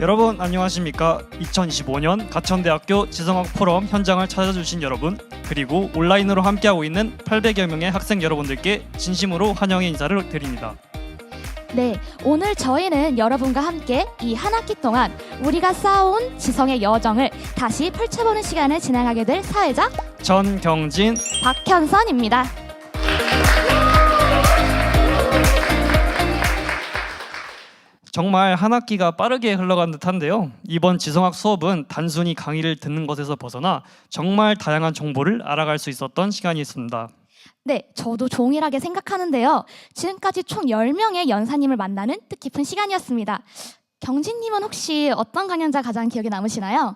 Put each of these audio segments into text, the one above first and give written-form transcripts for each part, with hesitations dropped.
여러분 안녕하십니까? 2025년 가천대학교 지성학 포럼 현장을 찾아주신 여러분, 그리고 온라인으로 함께하고 있는 800여 명의 학생 여러분들께 진심으로 환영의 인사를 드립니다. 네, 오늘 저희는 여러분과 함께 이 한 학기 동안 우리가 쌓아온 지성의 여정을 다시 펼쳐보는 시간을 진행하게 될 사회자 전경진, 박현선입니다. 정말 한 학기가 빠르게 흘러간 듯한데요. 이번 지성학 수업은 단순히 강의를 듣는 것에서 벗어나 정말 다양한 정보를 알아갈 수 있었던 시간이었습니다. 네, 저도 동일하게 생각하는데요. 지금까지 총 10명의 연사님을 만나는 뜻깊은 시간이었습니다. 경진님은 혹시 어떤 강연자 가장 기억에 남으시나요?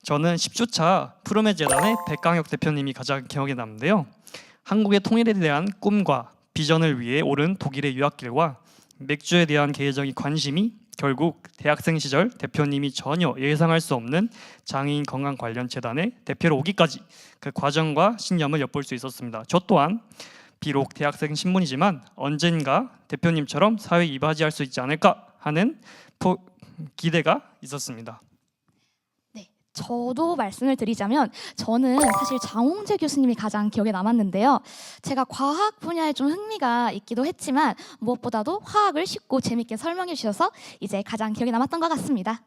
저는 10주차 푸르메 재단의 백강혁 대표님이 가장 기억에 남는데요. 한국의 통일에 대한 꿈과 비전을 위해 오른 독일의 유학길과 맥주에 대한 개인적인 관심이 결국 대학생 시절 대표님이 전혀 예상할 수 없는 장애인 건강 관련 재단의 대표로 오기까지 그 과정과 신념을 엿볼 수 있었습니다. 저 또한 비록 대학생 신분이지만 언젠가 대표님처럼 사회에 이바지할 수 있지 않을까 하는 기대가 있었습니다. 저도 말씀을 드리자면 저는 사실 장홍재 교수님이 가장 기억에 남았는데요. 제가 과학 분야에 좀 흥미가 있기도 했지만 무엇보다도 화학을 쉽고 재밌게 설명해 주셔서 이제 가장 기억에 남았던 것 같습니다.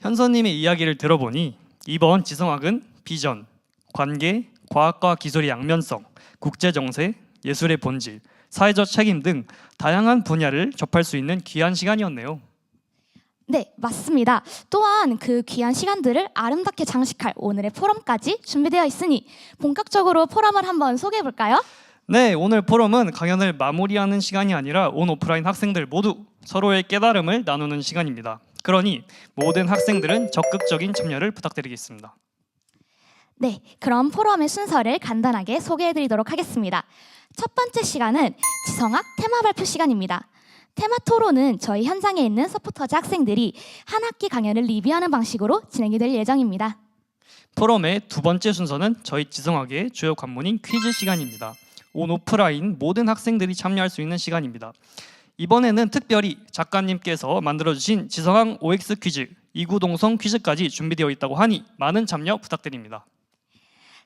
현선님의 이야기를 들어보니 이번 지성학은 비전, 관계, 과학과 기술의 양면성, 국제정세, 예술의 본질, 사회적 책임 등 다양한 분야를 접할 수 있는 귀한 시간이었네요. 네, 맞습니다. 또한 그 귀한 시간들을 아름답게 장식할 오늘의 포럼까지 준비되어 있으니 본격적으로 포럼을 한번 소개해 볼까요? 네, 오늘 포럼은 강연을 마무리하는 시간이 아니라 온 오프라인 학생들 모두 서로의 깨달음을 나누는 시간입니다. 그러니 모든 학생들은 적극적인 참여를 부탁드리겠습니다. 네, 그럼 포럼의 순서를 간단하게 소개해 드리도록 하겠습니다. 첫 번째 시간은 지성학 테마 발표 시간입니다. 테마 토론은 저희 현장에 있는 서포터즈 학생들이 한 학기 강연을 리뷰하는 방식으로 진행이 될 예정입니다. 포럼의 두 번째 순서는 저희 지성학의 주요 관문인 퀴즈 시간입니다. 온 오프라인 모든 학생들이 참여할 수 있는 시간입니다. 이번에는 특별히 작가님께서 만들어주신 지성학 OX 퀴즈, 이구동성 퀴즈까지 준비되어 있다고 하니 많은 참여 부탁드립니다.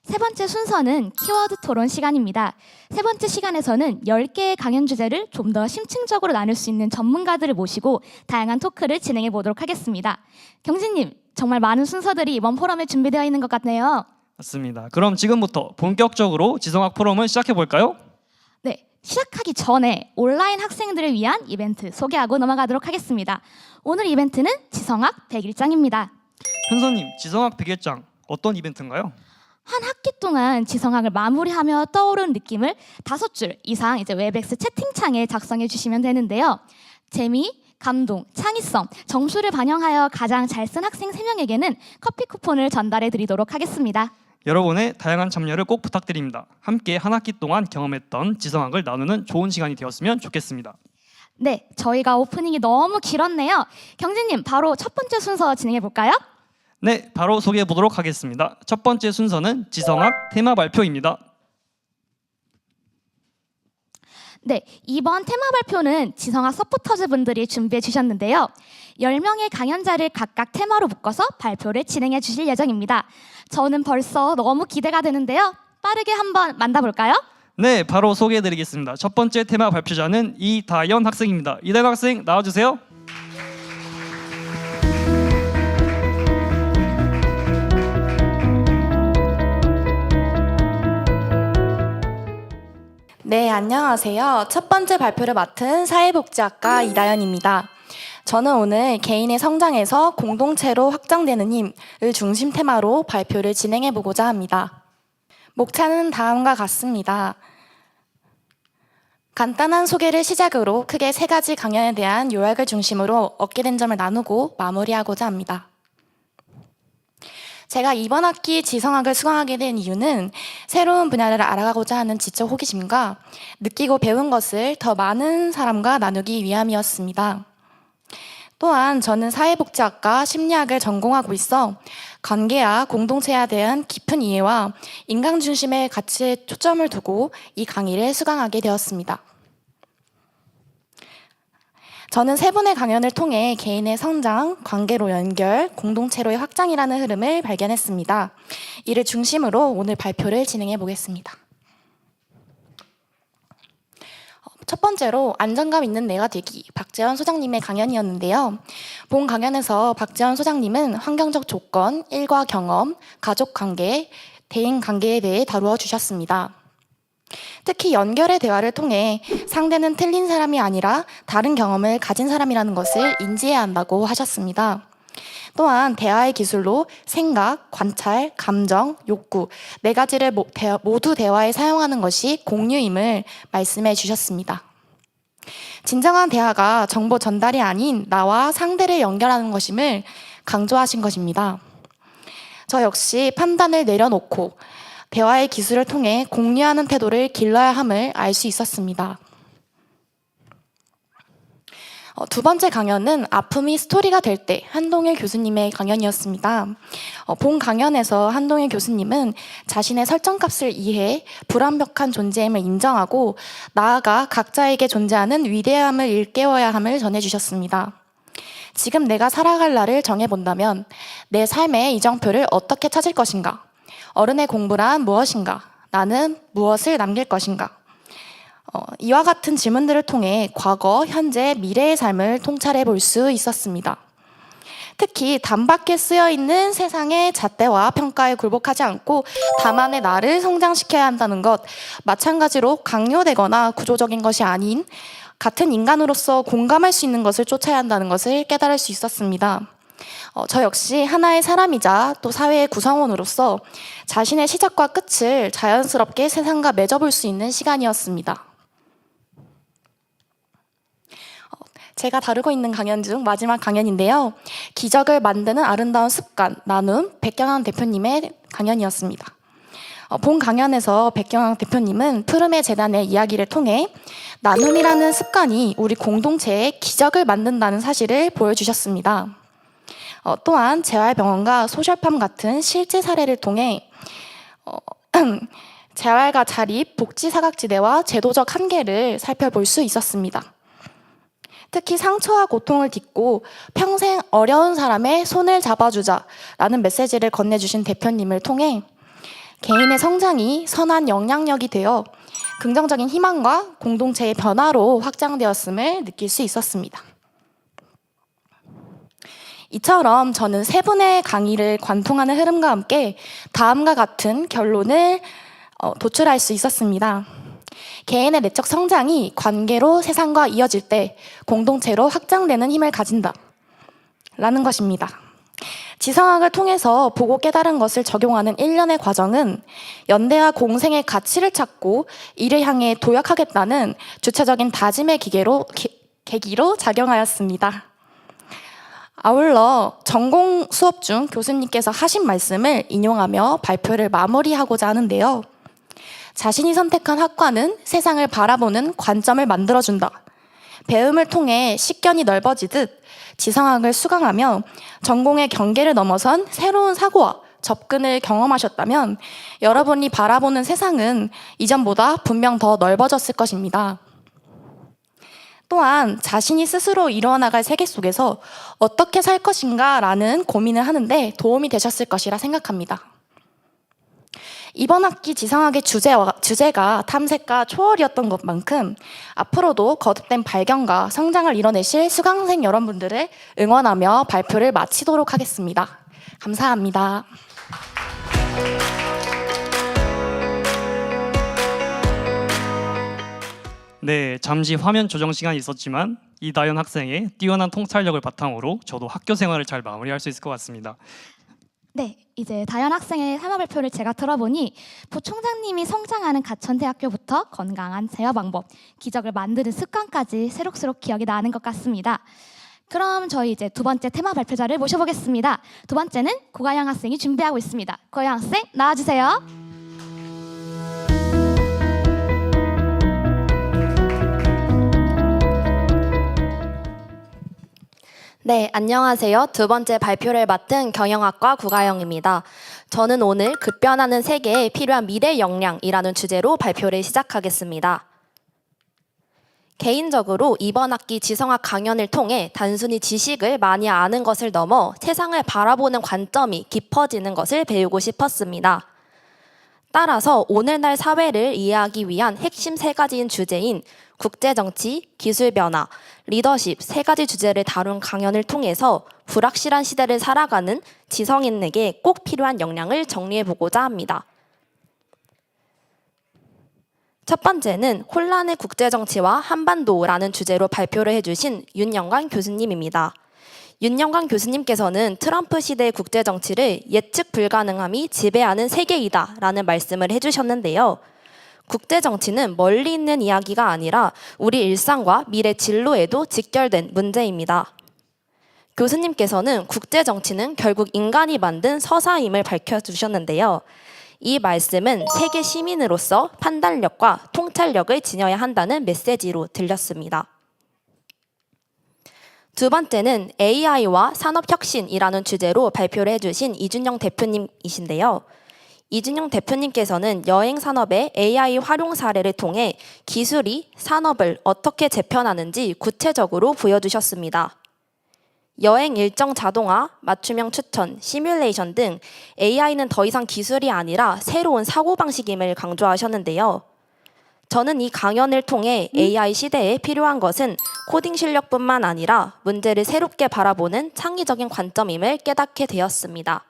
세 번째 순서는 키워드 토론 시간입니다. 세 번째 시간에서는 10개의 강연 주제를 좀 더 심층적으로 나눌 수 있는 전문가들을 모시고 다양한 토크를 진행해 보도록 하겠습니다. 경진님, 정말 많은 순서들이 이번 포럼에 준비되어 있는 것 같네요. 맞습니다. 그럼 지금부터 본격적으로 지성학 포럼을 시작해 볼까요? 네, 시작하기 전에 온라인 학생들을 위한 이벤트 소개하고 넘어가도록 하겠습니다. 오늘 이벤트는 지성학 100일장입니다. 현선님, 지성학 100일장 어떤 이벤트인가요? 한 학기 동안 지성학을 마무리하며 떠오른 느낌을 5줄 이상 이제 웹엑스 채팅창에 작성해 주시면 되는데요. 재미, 감동, 창의성, 점수를 반영하여 가장 잘 쓴 학생 3명에게는 커피 쿠폰을 전달해 드리도록 하겠습니다. 여러분의 다양한 참여를 꼭 부탁드립니다. 함께 한 학기 동안 경험했던 지성학을 나누는 좋은 시간이 되었으면 좋겠습니다. 네, 저희가 오프닝이 너무 길었네요. 경진님, 바로 첫 번째 순서 진행해 볼까요? 네, 바로 소개해 보도록 하겠습니다. 첫 번째 순서는 지성학 테마 발표입니다. 네, 이번 테마 발표는 지성학 서포터즈 분들이 준비해 주셨는데요. 10명의 강연자를 각각 테마로 묶어서 발표를 진행해 주실 예정입니다. 저는 벌써 너무 기대가 되는데요. 빠르게 한번 만나볼까요? 네, 바로 소개해 드리겠습니다. 첫 번째 테마 발표자는 이다연 학생입니다. 이다연 학생 나와주세요. 네, 안녕하세요. 첫 번째 발표를 맡은 사회복지학과 이다연입니다. 저는 오늘 개인의 성장에서 공동체로 확장되는 힘을 중심 테마로 발표를 진행해 보고자 합니다. 목차는 다음과 같습니다. 간단한 소개를 시작으로 크게 3가지 강연에 대한 요약을 중심으로 얻게 된 점을 나누고 마무리하고자 합니다. 제가 이번 학기 지성학을 수강하게 된 이유는 새로운 분야를 알아가고자 하는 지적 호기심과 느끼고 배운 것을 더 많은 사람과 나누기 위함이었습니다. 또한 저는 사회복지학과 심리학을 전공하고 있어 관계와 공동체에 대한 깊은 이해와 인간 중심의 가치에 초점을 두고 이 강의를 수강하게 되었습니다. 저는 세 분의 강연을 통해 개인의 성장, 관계로 연결, 공동체로의 확장이라는 흐름을 발견했습니다. 이를 중심으로 오늘 발표를 진행해 보겠습니다. 첫 번째로 안정감 있는 내가 되기, 박재원 소장님의 강연이었는데요. 본 강연에서 박재원 소장님은 환경적 조건, 일과 경험, 가족 관계, 대인 관계에 대해 다루어 주셨습니다. 특히 연결의 대화를 통해 상대는 틀린 사람이 아니라 다른 경험을 가진 사람이라는 것을 인지해야 한다고 하셨습니다. 또한 대화의 기술로 생각, 관찰, 감정, 욕구 네 가지를 모두 대화에 사용하는 것이 공유임을 말씀해 주셨습니다. 진정한 대화가 정보 전달이 아닌 나와 상대를 연결하는 것임을 강조하신 것입니다. 저 역시 판단을 내려놓고 대화의 기술을 통해 공유하는 태도를 길러야 함을 알 수 있었습니다. 두 번째 강연은 아픔이 스토리가 될 때 한동일 교수님의 강연이었습니다. 본 강연에서 한동일 교수님은 자신의 설정값을 이해해 불완벽한 존재임을 인정하고 나아가 각자에게 존재하는 위대함을 일깨워야 함을 전해주셨습니다. 지금 내가 살아갈 날을 정해본다면 내 삶의 이정표를 어떻게 찾을 것인가? 어른의 공부란 무엇인가? 나는 무엇을 남길 것인가? 이와 같은 질문들을 통해 과거, 현재, 미래의 삶을 통찰해 볼 수 있었습니다. 특히 단박에 쓰여 있는 세상의 잣대와 평가에 굴복하지 않고 다만의 나를 성장시켜야 한다는 것, 마찬가지로 강요되거나 구조적인 것이 아닌 같은 인간으로서 공감할 수 있는 것을 쫓아야 한다는 것을 깨달을 수 있었습니다. 저 역시 하나의 사람이자 또 사회의 구성원으로서 자신의 시작과 끝을 자연스럽게 세상과 맺어볼 수 있는 시간이었습니다. 제가 다루고 있는 강연 중 마지막 강연인데요. 기적을 만드는 아름다운 습관, 나눔, 백경환 대표님의 강연이었습니다. 본 강연에서 백경환 대표님은 푸르메 재단의 이야기를 통해 나눔이라는 습관이 우리 공동체에 기적을 만든다는 사실을 보여주셨습니다. 또한 재활병원과 소셜팜 같은 실제 사례를 통해 재활과 자립, 복지 사각지대와 제도적 한계를 살펴볼 수 있었습니다. 특히 상처와 고통을 딛고 평생 어려운 사람의 손을 잡아주자라는 메시지를 건네주신 대표님을 통해 개인의 성장이 선한 영향력이 되어 긍정적인 희망과 공동체의 변화로 확장되었음을 느낄 수 있었습니다. 이처럼 저는 세 분의 강의를 관통하는 흐름과 함께 다음과 같은 결론을 도출할 수 있었습니다. 개인의 내적 성장이 관계로 세상과 이어질 때 공동체로 확장되는 힘을 가진다 라는 것입니다. 지성학을 통해서 보고 깨달은 것을 적용하는 일련의 과정은 연대와 공생의 가치를 찾고 이를 향해 도약하겠다는 주체적인 다짐의 계기로 작용하였습니다. 아울러 전공 수업 중 교수님께서 하신 말씀을 인용하며 발표를 마무리하고자 하는데요. 자신이 선택한 학과는 세상을 바라보는 관점을 만들어준다. 배움을 통해 식견이 넓어지듯 지성학을 수강하며 전공의 경계를 넘어선 새로운 사고와 접근을 경험하셨다면 여러분이 바라보는 세상은 이전보다 분명 더 넓어졌을 것입니다. 또한 자신이 스스로 이루어나갈 세계 속에서 어떻게 살 것인가 라는 고민을 하는데 도움이 되셨을 것이라 생각합니다. 이번 학기 지성학의 주제가 탐색과 초월이었던 것만큼 앞으로도 거듭된 발견과 성장을 이뤄내실 수강생 여러분들을 응원하며 발표를 마치도록 하겠습니다. 감사합니다. 네, 잠시 화면 조정 시간이 있었지만 이다현 학생의 뛰어난 통찰력을 바탕으로 저도 학교 생활을 잘 마무리할 수 있을 것 같습니다. 네, 이제 다현 학생의 삶의 발표를 제가 들어보니 부총장님이 성장하는 가천대학교부터 건강한 재활 방법, 기적을 만드는 습관까지 새록새록 기억이 나는 것 같습니다. 그럼 저희 이제 두 번째 테마 발표자를 모셔보겠습니다. 두 번째는 고가영 학생이 준비하고 있습니다. 고가영 학생 나와주세요. 네, 안녕하세요. 두 번째 발표를 맡은 경영학과 구가영입니다. 저는 오늘 급변하는 세계에 필요한 미래 역량이라는 주제로 발표를 시작하겠습니다. 개인적으로 이번 학기 지성학 강연을 통해 단순히 지식을 많이 아는 것을 넘어 세상을 바라보는 관점이 깊어지는 것을 배우고 싶었습니다. 따라서 오늘날 사회를 이해하기 위한 핵심 3가지인 주제인 국제정치, 기술변화, 리더십 3가지 주제를 다룬 강연을 통해서 불확실한 시대를 살아가는 지성인에게 꼭 필요한 역량을 정리해보고자 합니다. 첫 번째는 혼란의 국제정치와 한반도라는 주제로 발표를 해주신 윤영관 교수님입니다. 윤영관 교수님께서는 트럼프 시대의 국제정치를 예측 불가능함이 지배하는 세계이다라는 말씀을 해주셨는데요. 국제정치는 멀리 있는 이야기가 아니라 우리 일상과 미래 진로에도 직결된 문제입니다. 교수님께서는 국제정치는 결국 인간이 만든 서사임을 밝혀주셨는데요. 이 말씀은 세계 시민으로서 판단력과 통찰력을 지녀야 한다는 메시지로 들렸습니다. 두 번째는 AI와 산업혁신이라는 주제로 발표를 해주신 이준영 대표님이신데요. 이준영 대표님께서는 여행산업의 AI 활용 사례를 통해 기술이 산업을 어떻게 재편하는지 구체적으로 보여주셨습니다. 여행 일정 자동화, 맞춤형 추천, 시뮬레이션 등 AI는 더 이상 기술이 아니라 새로운 사고방식임을 강조하셨는데요. 저는 이 강연을 통해 AI 시대에 필요한 것은 코딩 실력뿐만 아니라 문제를 새롭게 바라보는 창의적인 관점임을 깨닫게 되었습니다.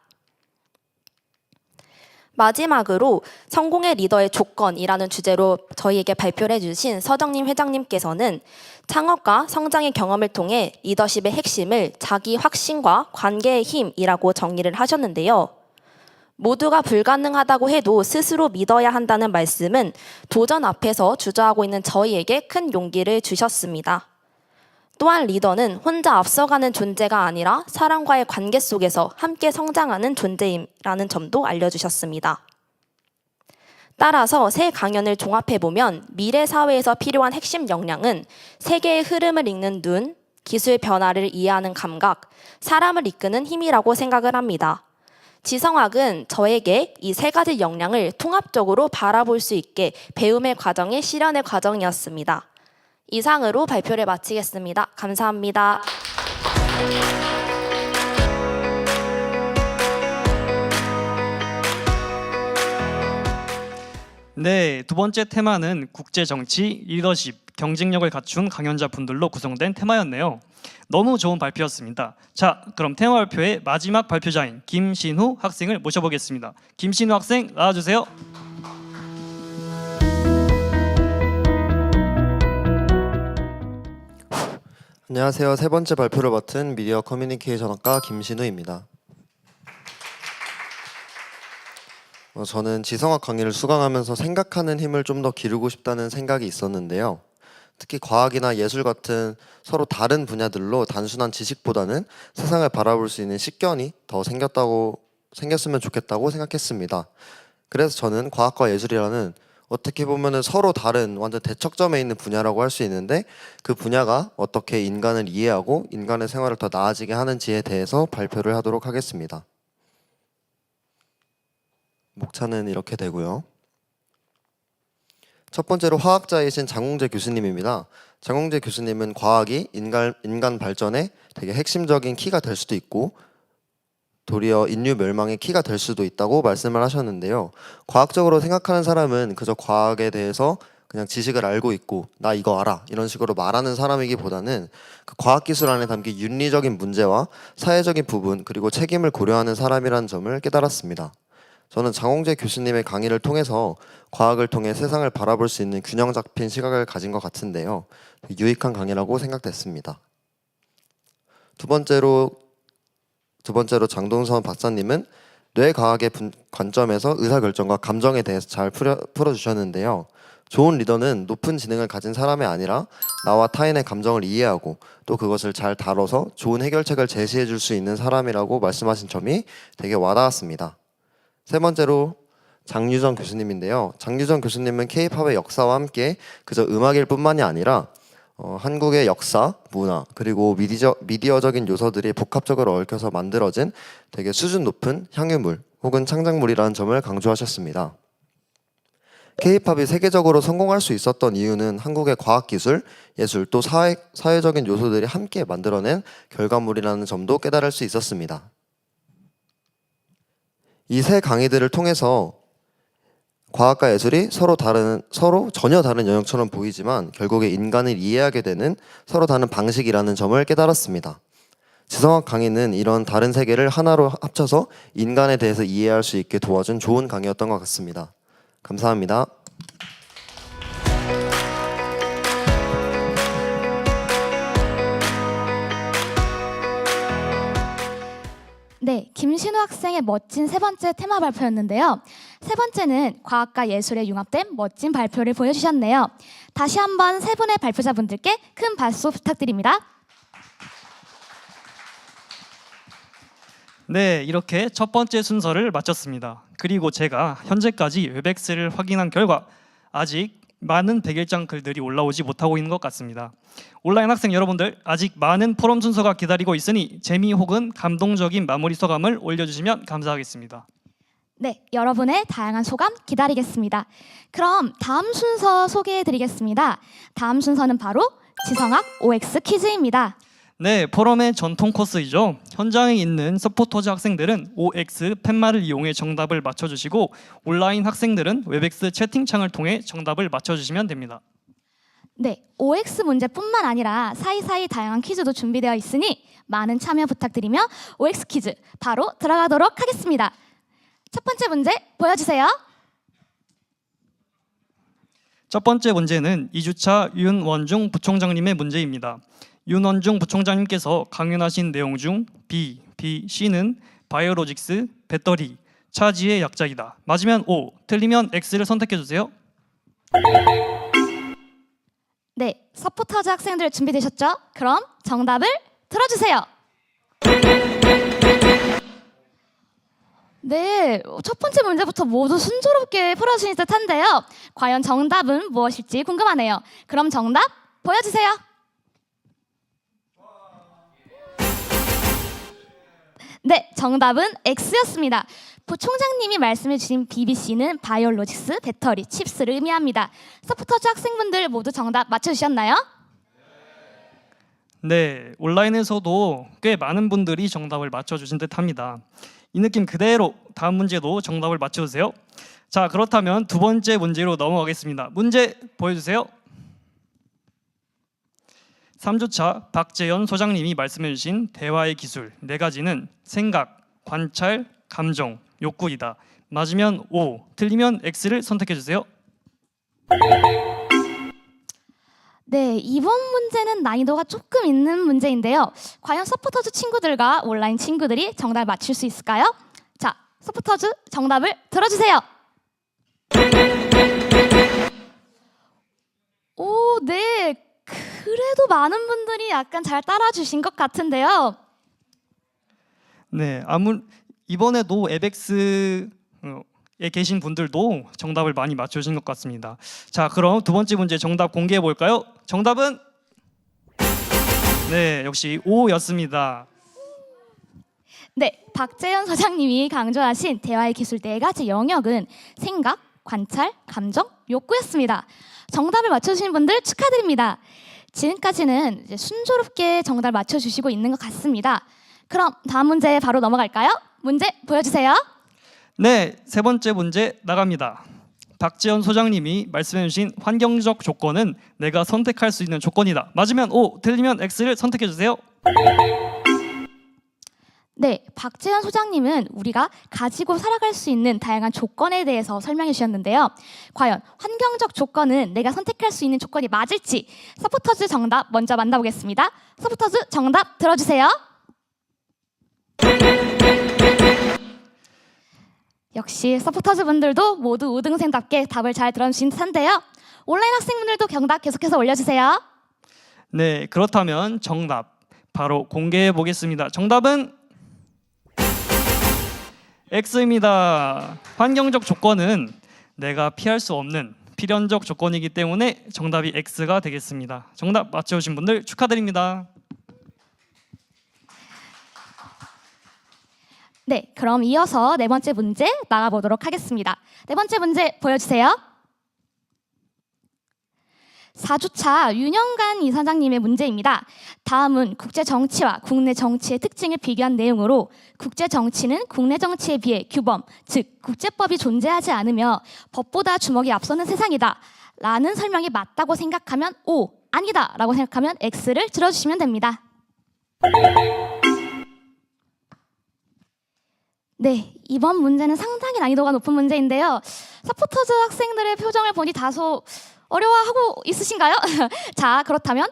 마지막으로 성공의 리더의 조건이라는 주제로 저희에게 발표를 해주신 서정림 회장님께서는 창업과 성장의 경험을 통해 리더십의 핵심을 자기 확신과 관계의 힘이라고 정의를 하셨는데요. 모두가 불가능하다고 해도 스스로 믿어야 한다는 말씀은 도전 앞에서 주저하고 있는 저희에게 큰 용기를 주셨습니다. 또한 리더는 혼자 앞서가는 존재가 아니라 사람과의 관계 속에서 함께 성장하는 존재임이라는 점도 알려주셨습니다. 따라서 새 강연을 종합해보면 미래 사회에서 필요한 핵심 역량은 세계의 흐름을 읽는 눈, 기술 변화를 이해하는 감각, 사람을 이끄는 힘이라고 생각을 합니다. 지성학은 저에게 이 3가지 역량을 통합적으로 바라볼 수 있게 배움의 과정의 실현의 과정이었습니다. 이상으로 발표를 마치겠습니다. 감사합니다. 네, 두 번째 테마는 국제정치, 리더십, 경쟁력을 갖춘 강연자분들로 구성된 테마였네요. 너무 좋은 발표였습니다. 자, 그럼 테마 발표의 마지막 발표자인 김신우 학생을 모셔보겠습니다. 김신우 학생 나와주세요. 안녕하세요. 세 번째 발표를 맡은 미디어 커뮤니케이션학과 김신우입니다. 저는 지성학 강의를 수강하면서 생각하는 힘을 좀 더 기르고 싶다는 생각이 있었는데요. 특히 과학이나 예술 같은 서로 다른 분야들로 단순한 지식보다는 세상을 바라볼 수 있는 식견이 더 생겼으면 좋겠다고 생각했습니다. 그래서 저는 과학과 예술이라는 어떻게 보면은 서로 다른 완전 대척점에 있는 분야라고 할 수 있는데 그 분야가 어떻게 인간을 이해하고 인간의 생활을 더 나아지게 하는지에 대해서 발표를 하도록 하겠습니다. 목차는 이렇게 되고요. 첫 번째로 화학자이신 장홍재 교수님입니다. 장홍재 교수님은 과학이 인간 발전에 되게 핵심적인 키가 될 수도 있고 도리어 인류 멸망의 키가 될 수도 있다고 말씀을 하셨는데요. 과학적으로 생각하는 사람은 그저 과학에 대해서 그냥 지식을 알고 있고 나 이거 알아 이런 식으로 말하는 사람이기보다는 그 과학기술 안에 담긴 윤리적인 문제와 사회적인 부분 그리고 책임을 고려하는 사람이라는 점을 깨달았습니다. 저는 장홍재 교수님의 강의를 통해서 과학을 통해 세상을 바라볼 수 있는 균형 잡힌 시각을 가진 것 같은데요. 유익한 강의라고 생각됐습니다. 두 번째로 장동선 박사님은 뇌과학의 관점에서 의사결정과 감정에 대해서 잘 풀어주셨는데요. 좋은 리더는 높은 지능을 가진 사람이 아니라 나와 타인의 감정을 이해하고 또 그것을 잘 다뤄서 좋은 해결책을 제시해 줄 수 있는 사람이라고 말씀하신 점이 되게 와닿았습니다. 세 번째로 장유정 교수님인데요. 장유정 교수님은 K-팝의 역사와 함께 그저 음악일 뿐만이 아니라 한국의 역사, 문화, 그리고 미디어적인 요소들이 복합적으로 얽혀서 만들어진 되게 수준 높은 향유물 혹은 창작물이라는 점을 강조하셨습니다. K-팝이 세계적으로 성공할 수 있었던 이유는 한국의 과학기술, 예술 또 사회적인 요소들이 함께 만들어낸 결과물이라는 점도 깨달을 수 있었습니다. 이 세 강의들을 통해서 과학과 예술이 서로 전혀 다른 영역처럼 보이지만 결국에 인간을 이해하게 되는 서로 다른 방식이라는 점을 깨달았습니다. 지성학 강의는 이런 다른 세계를 하나로 합쳐서 인간에 대해서 이해할 수 있게 도와준 좋은 강의였던 것 같습니다. 감사합니다. 네, 김신우 학생의 멋진 세 번째 테마 발표였는데요. 세 번째는 과학과 예술에 융합된 멋진 발표를 보여주셨네요. 다시 한번 세 분의 발표자분들께 큰 박수 부탁드립니다. 네, 이렇게 첫 번째 순서를 마쳤습니다. 그리고 제가 현재까지 웹엑스를 확인한 결과 아직 많은 100일장 글들이 올라오지 못하고 있는 것 같습니다. 온라인 학생 여러분들, 아직 많은 포럼 순서가 기다리고 있으니 재미 혹은 감동적인 마무리 소감을 올려주시면 감사하겠습니다. 네, 여러분의 다양한 소감 기다리겠습니다. 그럼 다음 순서 소개해드리겠습니다. 다음 순서는 바로 지성학 OX 퀴즈입니다. 네, 포럼의 전통 코스이죠. 현장에 있는 서포터즈 학생들은 OX 팻말을 이용해 정답을 맞춰주시고 온라인 학생들은 웹엑스 채팅창을 통해 정답을 맞춰주시면 됩니다. 네, OX 문제뿐만 아니라 사이사이 다양한 퀴즈도 준비되어 있으니 많은 참여 부탁드리며 OX 퀴즈 바로 들어가도록 하겠습니다. 첫 번째 문제 보여주세요. 첫 번째 문제는 2주차 윤원중 부총장님의 문제입니다. 윤원중 부총장님께서 강연하신 내용 중 B, C는 바이오로직스, 배터리, 차지의 약자이다. 맞으면 O, 틀리면 X를 선택해 주세요. 네, 서포터즈 학생들 준비되셨죠? 그럼 정답을 들어주세요. 네, 첫 번째 문제부터 모두 순조롭게 풀어주신 듯한데요. 과연 정답은 무엇일지 궁금하네요. 그럼 정답 보여주세요. 네, 정답은 X였습니다. 부총장님이 말씀해 주신 BBC는 바이오로직스, 배터리, 칩스를 의미합니다. 서포터즈 학생분들 모두 정답 맞춰주셨나요? 네, 온라인에서도 꽤 많은 분들이 정답을 맞춰주신 듯합니다. 이 느낌 그대로 다음 문제도 정답을 맞춰주세요. 자, 그렇다면 두 번째 문제로 넘어가겠습니다. 문제 보여주세요. 3주차 박재현 소장님이 말씀해 주신 대화의 기술 네 가지는 생각, 관찰, 감정, 욕구이다. 맞으면 O, 틀리면 X를 선택해 주세요. 네, 이번 문제는 난이도가 조금 있는 문제인데요. 과연 서포터즈 친구들과 온라인 친구들이 정답을 맞출 수 있을까요? 자, 서포터즈 정답을 들어주세요. 오, 네. 그래도 많은 분들이 약간 잘 따라주신 것 같은데요. 네, 이번에도 앱엑스에 계신 분들도 정답을 많이 맞춰주신 것 같습니다. 자, 그럼 두 번째 문제 정답 공개해 볼까요? 정답은 네, 역시 O였습니다. 네, 박재현 소장님이 강조하신 대화의 기술 네 가지 영역은 생각, 관찰, 감정, 욕구였습니다. 정답을 맞춰주신 분들 축하드립니다. 지금까지는 이제 순조롭게 정답을 맞춰주시고 있는 것 같습니다. 그럼 다음 문제 바로 넘어갈까요? 문제 보여주세요. 네, 세 번째 문제 나갑니다. 박재현 소장님이 말씀해 주신 환경적 조건은 내가 선택할 수 있는 조건이다. 맞으면 O, 틀리면 X를 선택해 주세요. 네, 박재현 소장님은 우리가 가지고 살아갈 수 있는 다양한 조건에 대해서 설명해 주셨는데요. 과연 환경적 조건은 내가 선택할 수 있는 조건이 맞을지 서포터즈 정답 먼저 만나보겠습니다. 서포터즈 정답 들어주세요. 역시 서포터즈 분들도 모두 우등생답게 답을 잘 들어주신 듯한데요. 온라인 학생분들도 정답 계속해서 올려주세요. 네, 그렇다면 정답 바로 공개해 보겠습니다. 정답은 X입니다. 환경적 조건은 내가 피할 수 없는 필연적 조건이기 때문에 정답이 X가 되겠습니다. 정답 맞춰주신 분들 축하드립니다. 네, 그럼 이어서 네 번째 문제 나가보도록 하겠습니다. 네 번째 문제 보여주세요. 4주차 윤영관 이사장님의 문제입니다. 다음은 국제 정치와 국내 정치의 특징을 비교한 내용으로 국제 정치는 국내 정치에 비해 규범, 즉 국제법이 존재하지 않으며 법보다 주먹이 앞서는 세상이다 라는 설명이 맞다고 생각하면 O, 아니다 라고 생각하면 X를 들어주시면 됩니다. 네, 이번 문제는 상당히 난이도가 높은 문제인데요. 서포터즈 학생들의 표정을 보니 다소 어려워하고 있으신가요? 자, 그렇다면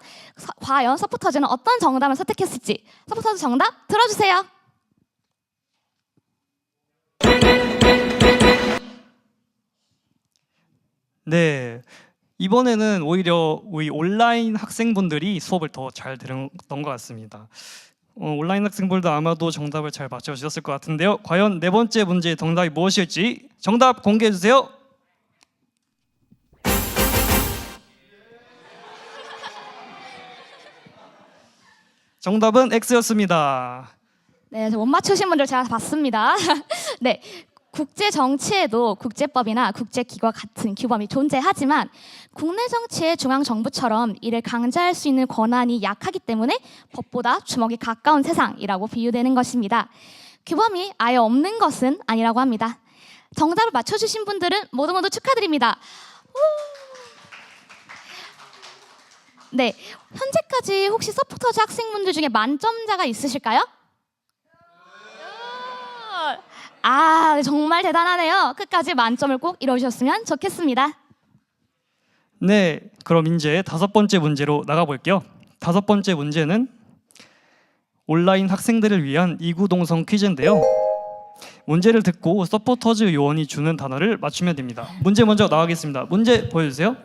과연 서포터즈는 어떤 정답을 선택했을지 서포터즈 정답 들어주세요. 네, 이번에는 오히려 우리 온라인 학생분들이 수업을 더 잘 들었던 것 같습니다. 온라인 학생분들도 아마도 정답을 잘 맞춰주셨을 것 같은데요. 과연 네 번째 문제의 정답이 무엇일지 정답 공개해 주세요. 정답은 X였습니다. 네, 못 맞추신 분들 제가 봤습니다. 네, 국제 정치에도 국제법이나 국제기구와 같은 규범이 존재하지만 국내 정치의 중앙 정부처럼 이를 강제할 수 있는 권한이 약하기 때문에 법보다 주먹이 가까운 세상이라고 비유되는 것입니다. 규범이 아예 없는 것은 아니라고 합니다. 정답을 맞춰주신 분들은 모두 축하드립니다. 네, 현재까지 혹시 서포터즈 학생분들 중에 만점자가 있으실까요? 아, 정말 대단하네요. 끝까지 만점을 꼭 이뤄주셨으면 좋겠습니다. 네, 그럼 이제 다섯 번째 문제로 나가볼게요. 다섯 번째 문제는 온라인 학생들을 위한 이구동성 퀴즈인데요. 문제를 듣고 서포터즈 요원이 주는 단어를 맞추면 됩니다. 문제 먼저 나가겠습니다. 문제 보여주세요.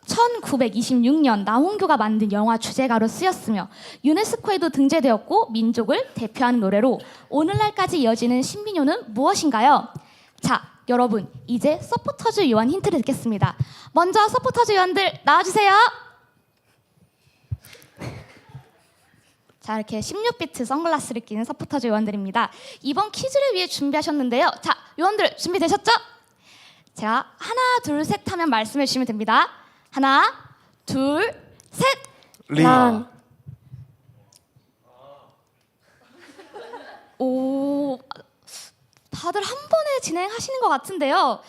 1926년 나홍규가 만든 영화 주제가로 쓰였으며 유네스코에도 등재되었고 민족을 대표하는 노래로 오늘날까지 이어지는 신민요는 무엇인가요? 자, 여러분 이제 서포터즈 요원 힌트를 듣겠습니다. 먼저 서포터즈 요원들 나와주세요. 자, 이렇게 16비트 선글라스를 끼는 서포터즈 요원들입니다. 이번 퀴즈를 위해 준비하셨는데요. 자, 요원들 준비되셨죠? 제가 하나, 둘, 셋 하면 말씀해 주시면 됩니다. 하나, 둘, 셋. 랑. 오, 다들 한 번에 진행하시는 것 같은데요.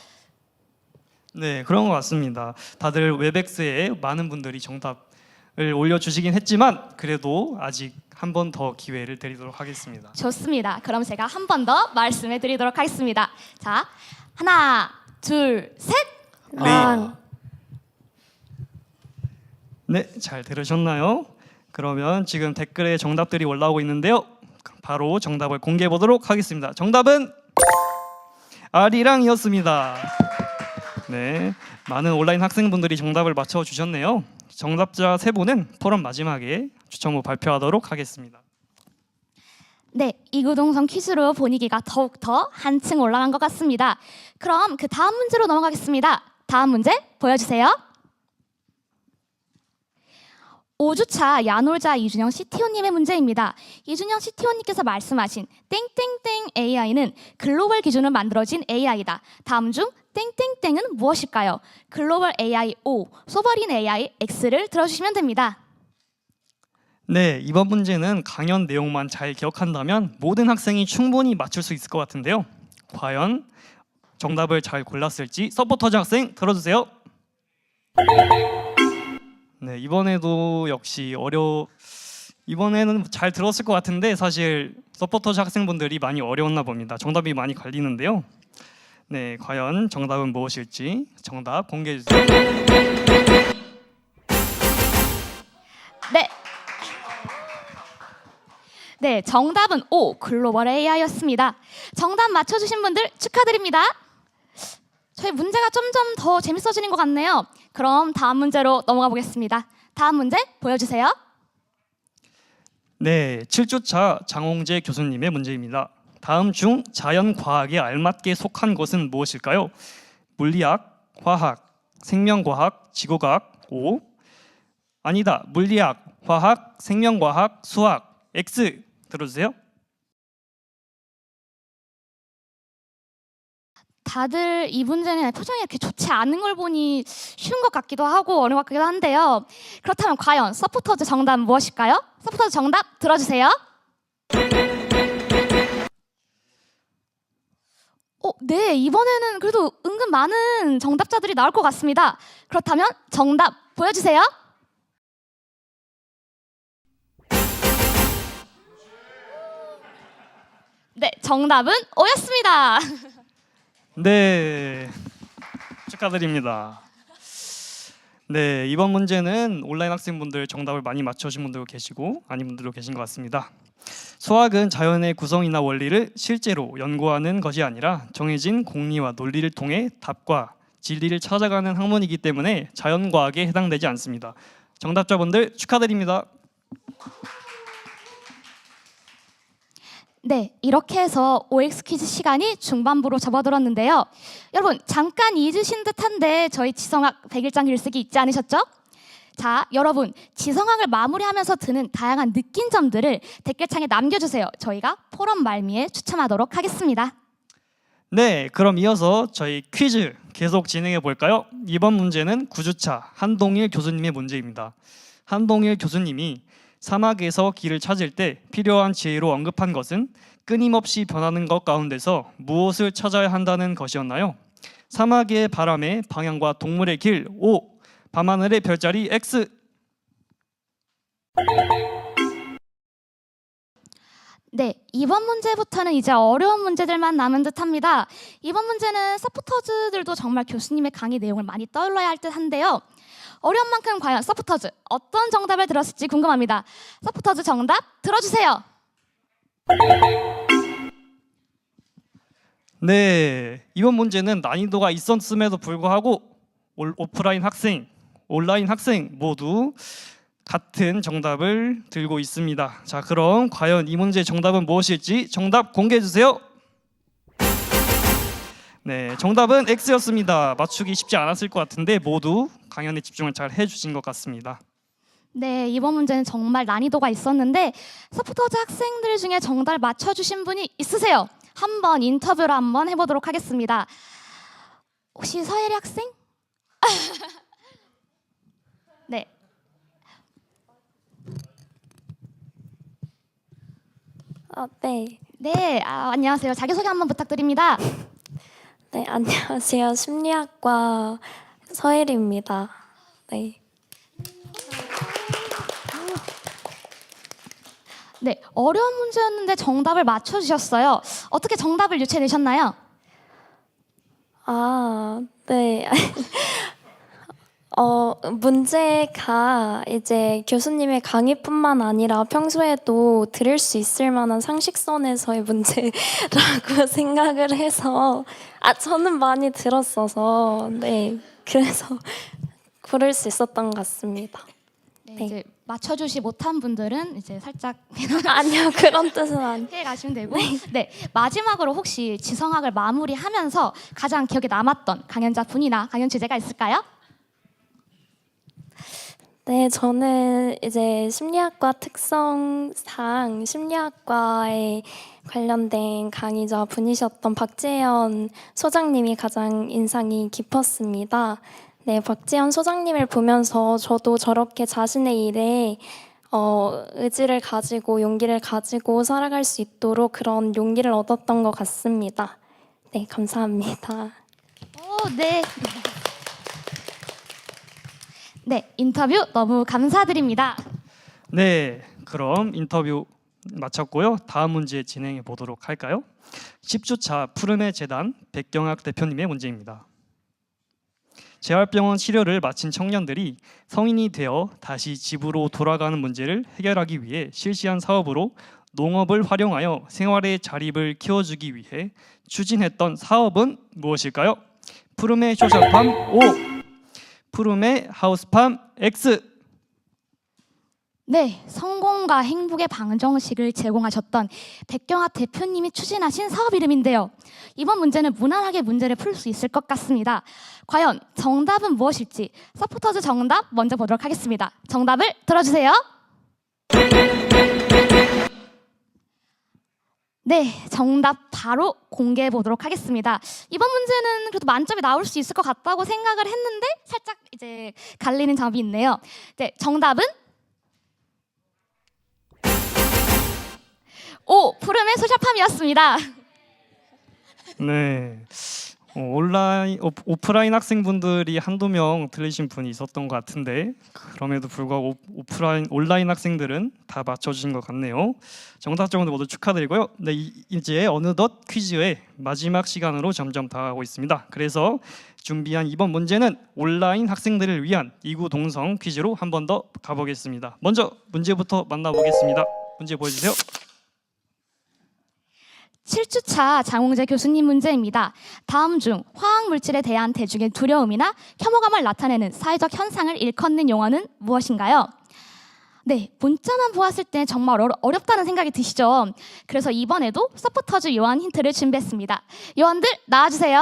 네, 그런 것 같습니다. 다들 웹엑스에 많은 분들이 정답을 올려주시긴 했지만 그래도 아직 한 번 더 기회를 드리도록 하겠습니다. 좋습니다. 그럼 제가 한 번 더 말씀해 드리도록 하겠습니다. 자, 하나, 둘, 셋. 랑. 네, 잘 들으셨나요? 그러면 지금 댓글에 정답들이 올라오고 있는데요. 바로 정답을 공개해 보도록 하겠습니다. 정답은 아리랑이었습니다. 네, 많은 온라인 학생분들이 정답을 맞춰 주셨네요. 정답자 세 분은 포럼 마지막에 추첨 후 발표하도록 하겠습니다. 네, 이구동성 퀴즈로 분위기가 더욱더 한층 올라간 것 같습니다. 그럼 그 다음 문제로 넘어가겠습니다. 다음 문제 보여주세요. 5주차 야놀자 이준영 CTO님의 문제입니다. 이준영 CTO님께서 말씀하신 땡땡땡 AI는 글로벌 기준으로 만들어진 AI다. 다음 중 땡땡땡은 무엇일까요? 글로벌 AI O, 소버린 AI X를 들어주시면 됩니다. 네, 이번 문제는 강연 내용만 잘 기억한다면 모든 학생이 충분히 맞출 수 있을 것 같은데요. 과연 정답을 잘 골랐을지 서포터즈 학생 들어주세요. 네, 이번에도 역시 이번에는 잘 들었을 것 같은데 사실 서포터즈 학생분들이 많이 어려웠나 봅니다. 정답이 많이 갈리는데요. 네, 과연 정답은 무엇일지 정답 공개해 주세요. 네. 네, 정답은 O, 글로벌 AI였습니다. 정답 맞춰주신 분들 축하드립니다. 저희 문제가 점점 더 재밌어지는 것 같네요. 그럼 다음 문제로 넘어가 보겠습니다. 다음 문제 보여주세요. 네, 7주차 장홍재 교수님의 문제입니다. 다음 중 자연과학에 알맞게 속한 것은 무엇일까요? 물리학, 화학, 생명과학, 지구과학 O. 아니다, 물리학, 화학, 생명과학, 수학 X 들어주세요. 다들 이 문제는 표정이 이렇게 좋지 않은 걸 보니 쉬운 것 같기도 하고 어려운 것 같기도 한데요. 그렇다면 과연 서포터즈 정답 무엇일까요? 서포터즈 정답 들어주세요. 네, 이번에는 그래도 은근 많은 정답자들이 나올 것 같습니다. 그렇다면 정답 보여주세요. 네, 정답은 O였습니다. 네, 축하드립니다. 네, 이번 문제는 온라인 학생분들 정답을 많이 맞춰주신 분들도 계시고 아닌 분들도 계신 것 같습니다. 수학은 자연의 구성이나 원리를 실제로 연구하는 것이 아니라 정해진 공리와 논리를 통해 답과 진리를 찾아가는 학문이기 때문에 자연과학에 해당되지 않습니다. 정답자분들 축하드립니다. 네, 이렇게 해서 OX 퀴즈 시간이 중반부로 접어들었는데요. 여러분, 잠깐 잊으신 듯한데 저희 지성학 100일장 글쓰기 잊지 않으셨죠? 자, 여러분, 지성학을 마무리하면서 드는 다양한 느낀 점들을 댓글창에 남겨주세요. 저희가 포럼 말미에 추첨하도록 하겠습니다. 네, 그럼 이어서 저희 퀴즈 계속 진행해 볼까요? 이번 문제는 9주차 한동일 교수님의 문제입니다. 한동일 교수님이 사막에서 길을 찾을 때 필요한 지혜로 언급한 것은 끊임없이 변하는 것 가운데서 무엇을 찾아야 한다는 것이었나요? 사막의 바람의 방향과 동물의 길 O, 밤하늘의 별자리 X. 네, 이번 문제부터는 이제 어려운 문제들만 남은 듯합니다. 이번 문제는 서포터즈들도 정말 교수님의 강의 내용을 많이 떠올려야 할 듯한데요. 어려운 만큼 과연 서포터즈 어떤 정답을 들었을지 궁금합니다. 서포터즈 정답 들어주세요. 네, 이번 문제는 난이도가 있었음에도 불구하고 오프라인 학생, 온라인 학생 모두 같은 정답을 들고 있습니다. 자, 그럼 과연 이 문제의 정답은 무엇일지 정답 공개해 주세요. 네, 정답은 X였습니다. 맞추기 쉽지 않았을 것 같은데 모두 강연에 집중을 잘 해주신 것 같습니다. 네, 이번 문제는 정말 난이도가 있었는데 서포터즈 학생들 중에 정답을 맞춰주신 분이 있으세요? 한번 인터뷰를 한번 해보도록 하겠습니다. 혹시 서예리 학생? 네. 네. 네, 안녕하세요. 자기소개 한번 부탁드립니다. 네, 안녕하세요. 심리학과 서혜리입니다. 네. 네, 어려운 문제였는데 정답을 맞춰주셨어요. 어떻게 정답을 유추해내셨나요? 네. 문제가 이제 교수님의 강의뿐만 아니라 평소에도 들을 수 있을 만한 상식선에서의 문제라고 생각을 해서 저는 많이 들었어서 네, 그래서 고를 수 있었던 것 같습니다. 네, 이제 맞춰주지 못한 분들은 이제 살짝 아니요, 그런 뜻은 아니에요. 피해 가시면 되고. 네, 마지막으로 혹시 지성학을 마무리하면서 가장 기억에 남았던 강연자 분이나 강연 주제가 있을까요? 네, 저는 이제 심리학과 특성상 심리학과에 관련된 강의자 분이셨던 박재현 소장님이 가장 인상이 깊었습니다. 네, 박재현 소장님을 보면서 저도 저렇게 자신의 일에 의지를 가지고 용기를 가지고 살아갈 수 있도록 그런 용기를 얻었던 것 같습니다. 네, 감사합니다. 네. 네, 인터뷰 너무 감사드립니다. 네, 그럼 인터뷰 마쳤고요. 다음 문제 진행해 보도록 할까요? 10주차 푸른의 재단 백경학 대표님의 문제입니다. 재활병원 치료를 마친 청년들이 성인이 되어 다시 집으로 돌아가는 문제를 해결하기 위해 실시한 사업으로 농업을 활용하여 생활의 자립을 키워주기 위해 추진했던 사업은 무엇일까요? 푸름의 소셜팜 O, 푸름의 하우스팜 X. 네, 성공과 행복의 방정식을 제공하셨던 백경학 대표님이 추진하신 사업 이름인데요. 이번 문제는 무난하게 문제를 풀 수 있을 것 같습니다. 과연 정답은 무엇일지 서포터즈 정답 먼저 보도록 하겠습니다. 정답을 들어주세요. 네, 정답 바로 공개해 보도록 하겠습니다. 이번 문제는 그래도 만점이 나올 수 있을 것 같다고 생각을 했는데 살짝 이제 갈리는 점이 있네요. 네, 정답은 오, 푸름의 소샵함이었습니다. 네. 오프라인 학생분들이 한두 명 틀리신 분이 있었던 것 같은데 그럼에도 불구하고 온라인 학생들은 다 맞춰주신 것 같네요. 정답자분들 모두 축하드리고요. 네, 이제 어느덧 퀴즈의 마지막 시간으로 점점 다가가고 있습니다. 그래서 준비한 이번 문제는 온라인 학생들을 위한 이구동성 퀴즈로 한 번 더 가보겠습니다. 먼저 문제부터 만나보겠습니다. 문제 보여주세요. 7주차 장홍재 교수님 문제입니다. 다음 중 화학 물질에 대한 대중의 두려움이나 혐오감을 나타내는 사회적 현상을 일컫는 용어는 무엇인가요? 네, 문자만 보았을 때 정말 어렵다는 생각이 드시죠? 그래서 이번에도 서포터즈 요한 힌트를 준비했습니다. 요원들 나와주세요.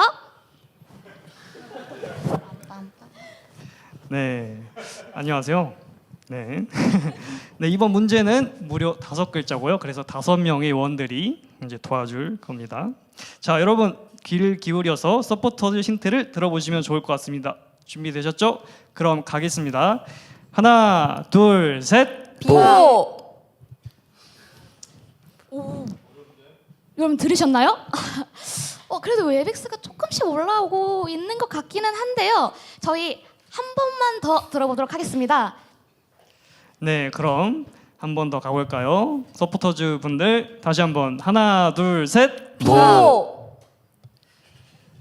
네, 안녕하세요. 네. 네, 이번 문제는 무려 5글자고요. 그래서 5명의 요원들이 이제 도와줄 겁니다. 자, 여러분 귀를 기울여서 서포터즈 힌트를 들어보시면 좋을 것 같습니다. 준비되셨죠? 그럼 가겠습니다. 하나, 둘, 셋. 보! 여러분 들으셨나요? 그래도 웨백스가 조금씩 올라오고 있는 것 같기는 한데요. 저희 한 번만 더 들어보도록 하겠습니다. 네, 그럼 한 번 더 가볼까요? 서포터즈 분들 다시 한번 하나, 둘, 셋. 보!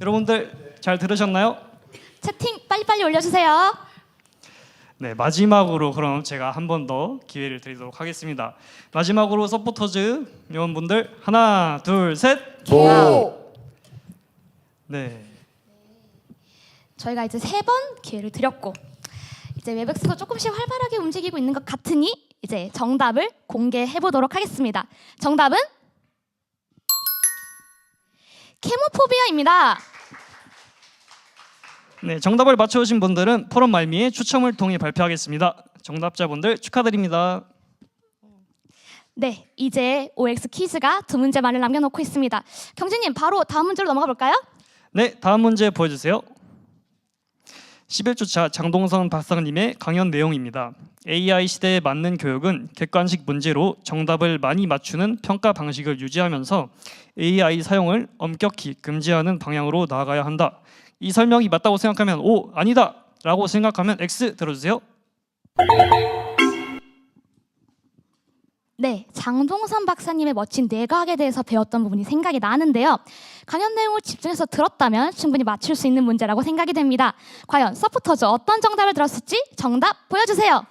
여러분들 잘 들으셨나요? 채팅 빨리빨리 올려주세요. 네, 마지막으로 그럼 제가 한 번 더 기회를 드리도록 하겠습니다. 마지막으로 서포터즈 요원분들 하나, 둘, 셋. 보! 네, 저희가 이제 3번 기회를 드렸고 이제 웨백스가 조금씩 활발하게 움직이고 있는 것 같으니 이제 정답을 공개해 보도록 하겠습니다. 정답은 케모포비아입니다. 네, 정답을 맞춰주신 분들은 포럼 말미에 추첨을 통해 발표하겠습니다. 정답자분들 축하드립니다. 네, 이제 OX 퀴즈가 2문제만을 남겨놓고 있습니다. 경진님 바로 다음 문제로 넘어가 볼까요? 네, 다음 문제 보여주세요. 11주차 장동선 박사님의 강연 내용입니다. AI 시대에 맞는 교육은 객관식 문제로 정답을 많이 맞추는 평가 방식을 유지하면서 AI 사용을 엄격히 금지하는 방향으로 나아가야 한다. 이 설명이 맞다고 생각하면 O, 아니다 라고 생각하면 X 들어주세요. 네, 장동선 박사님의 멋진 뇌과학에 대해서 배웠던 부분이 생각이 나는데요. 강연 내용을 집중해서 들었다면 충분히 맞출 수 있는 문제라고 생각이 됩니다. 과연 서포터즈 어떤 정답을 들었을지 정답 보여주세요.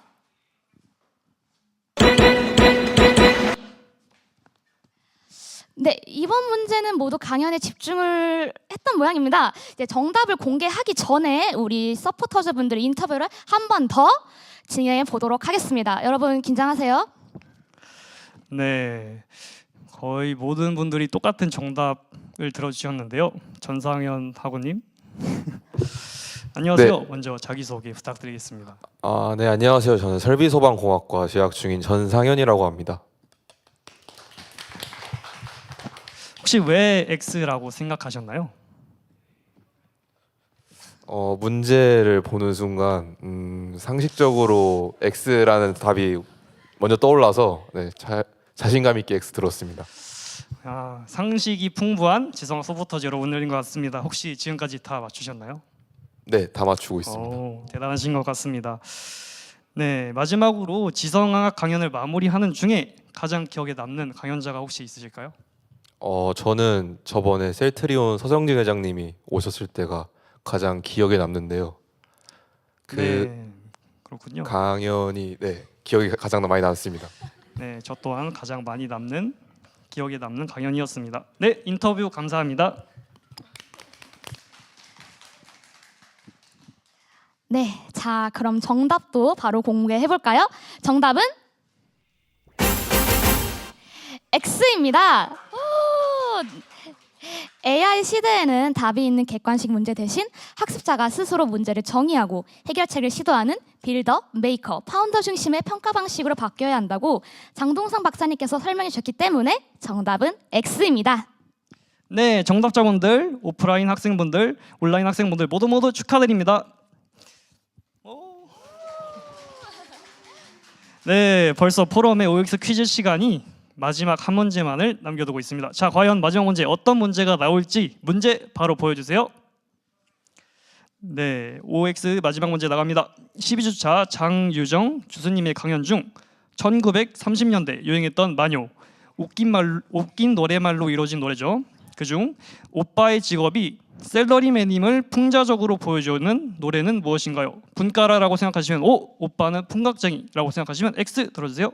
네, 이번 문제는 모두 강연에 집중을 했던 모양입니다. 이제 정답을 공개하기 전에 우리 서포터즈 분들 인터뷰를 한 번 더 진행해 보도록 하겠습니다. 여러분 긴장하세요. 네, 거의 모든 분들이 똑같은 정답을 들어주셨는데요. 전상현 학우님 안녕하세요. 네. 먼저 자기소개 부탁드리겠습니다. 네, 안녕하세요. 저는 설비소방공학과 재학 중인 전상현이라고 합니다. 혹시 왜 X라고 생각하셨나요? 문제를 보는 순간 상식적으로 X라는 답이 먼저 떠올라서 네, 자신감 있게 X 들었습니다. 상식이 풍부한 지성 서포터즈 여러분들인 것 같습니다. 혹시 지금까지 다 맞추셨나요? 네, 다 맞추고 있습니다. 대단하신 것 같습니다. 네, 마지막으로 지성학학 강연을 마무리하는 중에 가장 기억에 남는 강연자가 혹시 있으실까요? 저는 저번에 셀트리온 서정진 회장님이 오셨을 때가 가장 기억에 남는데요. 네, 그렇군요. 강연이 기억이 가장 많이 남습니다. 네, 저 또한 가장 많이 남는 기억에 남는 강연이었습니다. 네, 인터뷰 감사합니다. 네, 자 그럼 정답도 바로 공개해 볼까요? 정답은 X입니다. AI 시대에는 답이 있는 객관식 문제 대신 학습자가 스스로 문제를 정의하고 해결책을 시도하는 빌더, 메이커, 파운더 중심의 평가 방식으로 바뀌어야 한다고 장동상 박사님께서 설명해 주셨기 때문에 정답은 X입니다. 네, 정답자분들, 오프라인 학생분들, 온라인 학생분들 모두 축하드립니다. 네, 벌써 포럼의 OX 퀴즈 시간이 마지막 한 문제만을 남겨두고 있습니다. 자, 과연 마지막 문제 어떤 문제가 나올지 문제 바로 보여주세요. 네, OX 마지막 문제 나갑니다. 12주차 장유정 교수님의 강연 중 1930년대 유행했던 만요, 웃긴 노래말로 이루어진 노래죠. 그중 오빠의 직업이 셀러리맨임을 풍자적으로 보여주는 노래는 무엇인가요? 분가라라고 생각하시면 O, 오빠는 풍각쟁이라고 생각하시면 X 들어주세요.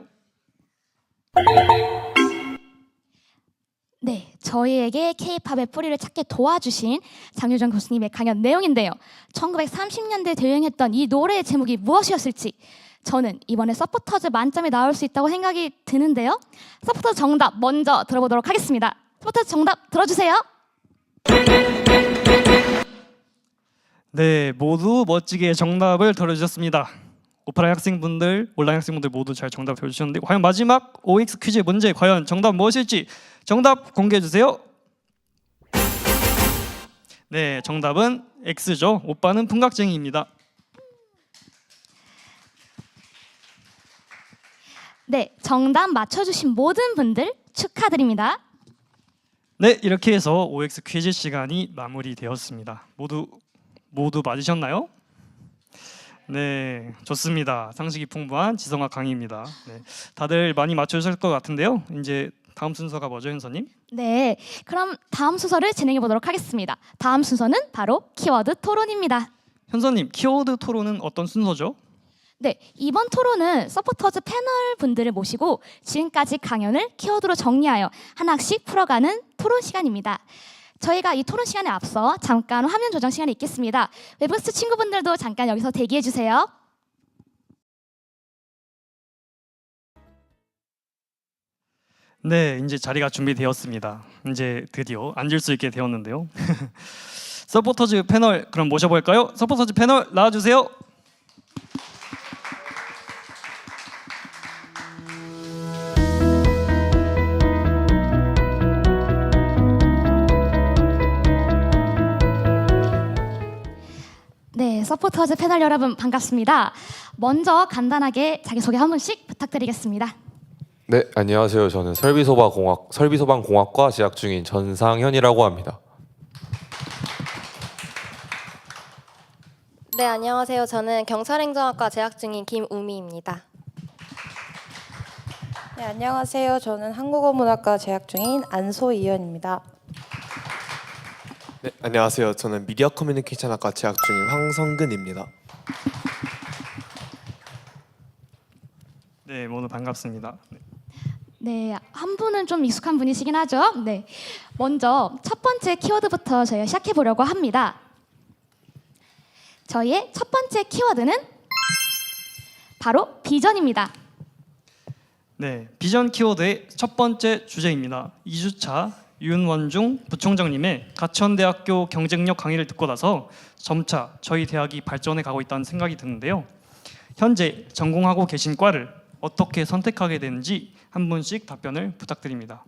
네, 저희에게 K-팝의 뿌리를 찾게 도와주신 장유정 교수님의 강연 내용인데요. 1930년대 대유행했던 이 노래의 제목이 무엇이었을지 저는 이번에 서포터즈 만점이 나올 수 있다고 생각이 드는데요. 서포터즈 정답 먼저 들어보도록 하겠습니다. 서포터즈 정답 들어주세요. 네, 모두 멋지게 정답을 들어주셨습니다. 오프라인 학생분들, 온라인 학생분들 모두 잘 정답 들어주셨는데 과연 마지막 OX 퀴즈의 문제 과연 정답 무엇일지 정답 공개해 주세요. 네, 정답은 X죠. 오빠는 풍각쟁이입니다. 네, 정답 맞춰주신 모든 분들 축하드립니다. 네, 이렇게 해서 OX 퀴즈 시간이 마무리되었습니다. 모두 맞으셨나요? 네, 좋습니다. 상식이 풍부한 지성학 강의입니다. 네, 다들 많이 맞추셨을 것 같은데요. 이제 다음 순서가 뭐죠, 현서님? 네, 그럼 다음 순서를 진행해 보도록 하겠습니다. 다음 순서는 바로 키워드 토론입니다. 현서님, 키워드 토론은 어떤 순서죠? 네, 이번 토론은 서포터즈 패널 분들을 모시고 지금까지 강연을 키워드로 정리하여 하나씩 풀어가는 토론 시간입니다. 저희가 이 토론 시간에 앞서 잠깐 화면 조정 시간이 있겠습니다. 웨브스 친구분들도 잠깐 여기서 대기해 주세요. 네, 이제 자리가 준비되었습니다. 이제 드디어 앉을 수 있게 되었는데요. 서포터즈 패널 그럼 모셔볼까요? 서포터즈 패널 나와주세요. 네, 서포터즈 패널 여러분 반갑습니다. 먼저 간단하게 자기소개 한 분씩 부탁드리겠습니다. 네, 안녕하세요. 저는 설비소방공학과 재학 중인 전상현이라고 합니다. 네, 안녕하세요. 저는 경찰행정학과 재학 중인 김우미입니다. 네, 안녕하세요. 저는 한국어문학과 재학 중인 안소이연입니다. 네, 안녕하세요. 저는 미디어 커뮤니케이션학과 재학 중인 황성근입니다. 네, 모두 반갑습니다. 네, 한 분은 좀 익숙한 분이시긴 하죠. 네, 먼저 첫 번째 키워드부터 저희가 시작해 보려고 합니다. 저희의 첫 번째 키워드는 바로 비전입니다. 네, 비전 키워드의 첫 번째 주제입니다. 2주차 윤원중 부총장님의 가천대학교 경쟁력 강의를 듣고 나서 점차 저희 대학이 발전해 가고 있다는 생각이 드는데요. 현재 전공하고 계신 과를 어떻게 선택하게 되는지 한 분씩 답변을 부탁드립니다.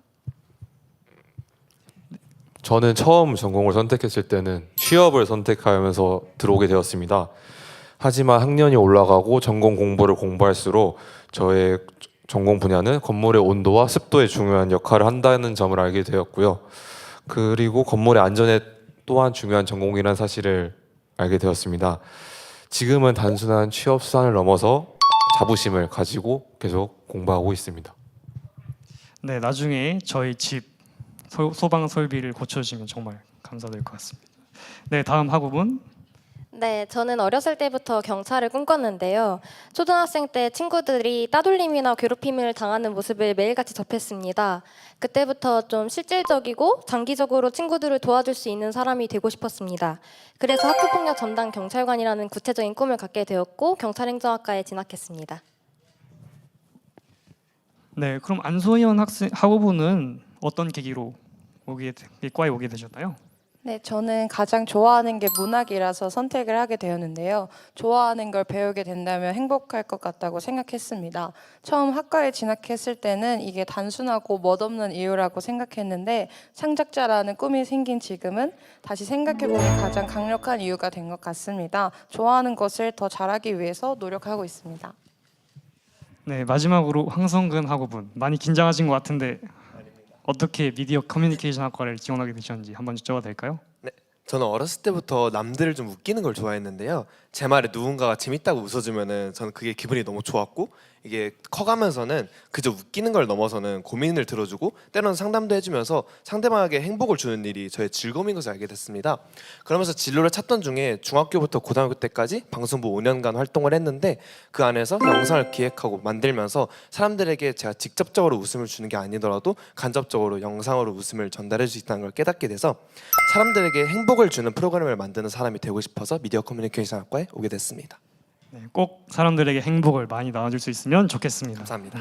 저는 처음 전공을 선택했을 때는 취업을 선택하면서 들어오게 되었습니다. 하지만 학년이 올라가고 전공 공부를 공부할수록 저의 전공 분야는 건물의 온도와 습도에 중요한 역할을 한다는 점을 알게 되었고요. 그리고 건물의 안전에 또한 중요한 전공이라는 사실을 알게 되었습니다. 지금은 단순한 취업 수단을 넘어서 자부심을 가지고 계속 공부하고 있습니다. 네, 나중에 저희 집 소방 설비를 고쳐주시면 정말 감사드릴 것 같습니다. 네, 다음 학우분. 네, 저는 어렸을 때부터 경찰을 꿈꿨는데요. 초등학생 때 친구들이 따돌림이나 괴롭힘을 당하는 모습을 매일같이 접했습니다. 그때부터 좀 실질적이고 장기적으로 친구들을 도와줄 수 있는 사람이 되고 싶었습니다. 그래서 학교폭력 전담 경찰관이라는 구체적인 꿈을 갖게 되었고 경찰행정학과에 진학했습니다. 네, 그럼 안소희원 학우분은 어떤 계기로 이 과에 오게 되셨나요? 네, 저는 가장 좋아하는 게 문학이라서 선택을 하게 되었는데요. 좋아하는 걸 배우게 된다면 행복할 것 같다고 생각했습니다. 처음 학과에 진학했을 때는 이게 단순하고 멋없는 이유라고 생각했는데 창작자라는 꿈이 생긴 지금은 다시 생각해보니 가장 강력한 이유가 된 것 같습니다. 좋아하는 것을 더 잘하기 위해서 노력하고 있습니다. 네, 마지막으로 황성근 학우분 많이 긴장하신 것 같은데 어떻게 미디어 커뮤니케이션 학과를 지원하게 되셨는지 한번 여쭤봐도 될까요? 네, 저는 어렸을 때부터 남들을 좀 웃기는 걸 좋아했는데요. 제 말에 누군가가 재밌다고 웃어주면은 저는 그게 기분이 너무 좋았고, 이게 커가면서는 그저 웃기는 걸 넘어서는 고민을 들어주고 때로는 상담도 해주면서 상대방에게 행복을 주는 일이 저의 즐거움인 것을 알게 됐습니다. 그러면서 진로를 찾던 중에 중학교부터 고등학교 때까지 방송부 5년간 활동을 했는데, 그 안에서 영상을 기획하고 만들면서 사람들에게 제가 직접적으로 웃음을 주는 게 아니더라도 간접적으로 영상으로 웃음을 전달해 줄 수 있다는 걸 깨닫게 돼서 사람들에게 행복을 주는 프로그램을 만드는 사람이 되고 싶어서 미디어 커뮤니케이션 학과에 오게 됐습니다. 네, 꼭 사람들에게 행복을 많이 나눠줄 수 있으면 좋겠습니다. 감사합니다.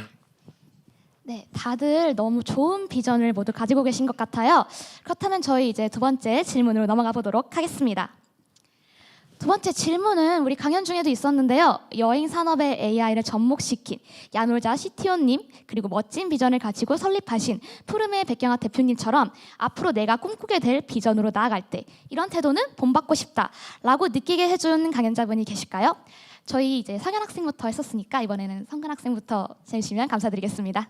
네, 다들 너무 좋은 비전을 모두 가지고 계신 것 같아요. 그렇다면 저희 이제 두 번째 질문으로 넘어가 보도록 하겠습니다. 두 번째 질문은 우리 강연 중에도 있었는데요. 여행 산업에 AI를 접목시킨 야놀자 CTO님, 그리고 멋진 비전을 가지고 설립하신 푸르메 백경아 대표님처럼 앞으로 내가 꿈꾸게 될 비전으로 나아갈 때 이런 태도는 본받고 싶다라고 느끼게 해준 강연자분이 계실까요? 저희 이제 성현 학생부터 했었으니까 이번에는 성근 학생부터 해주시면 감사드리겠습니다.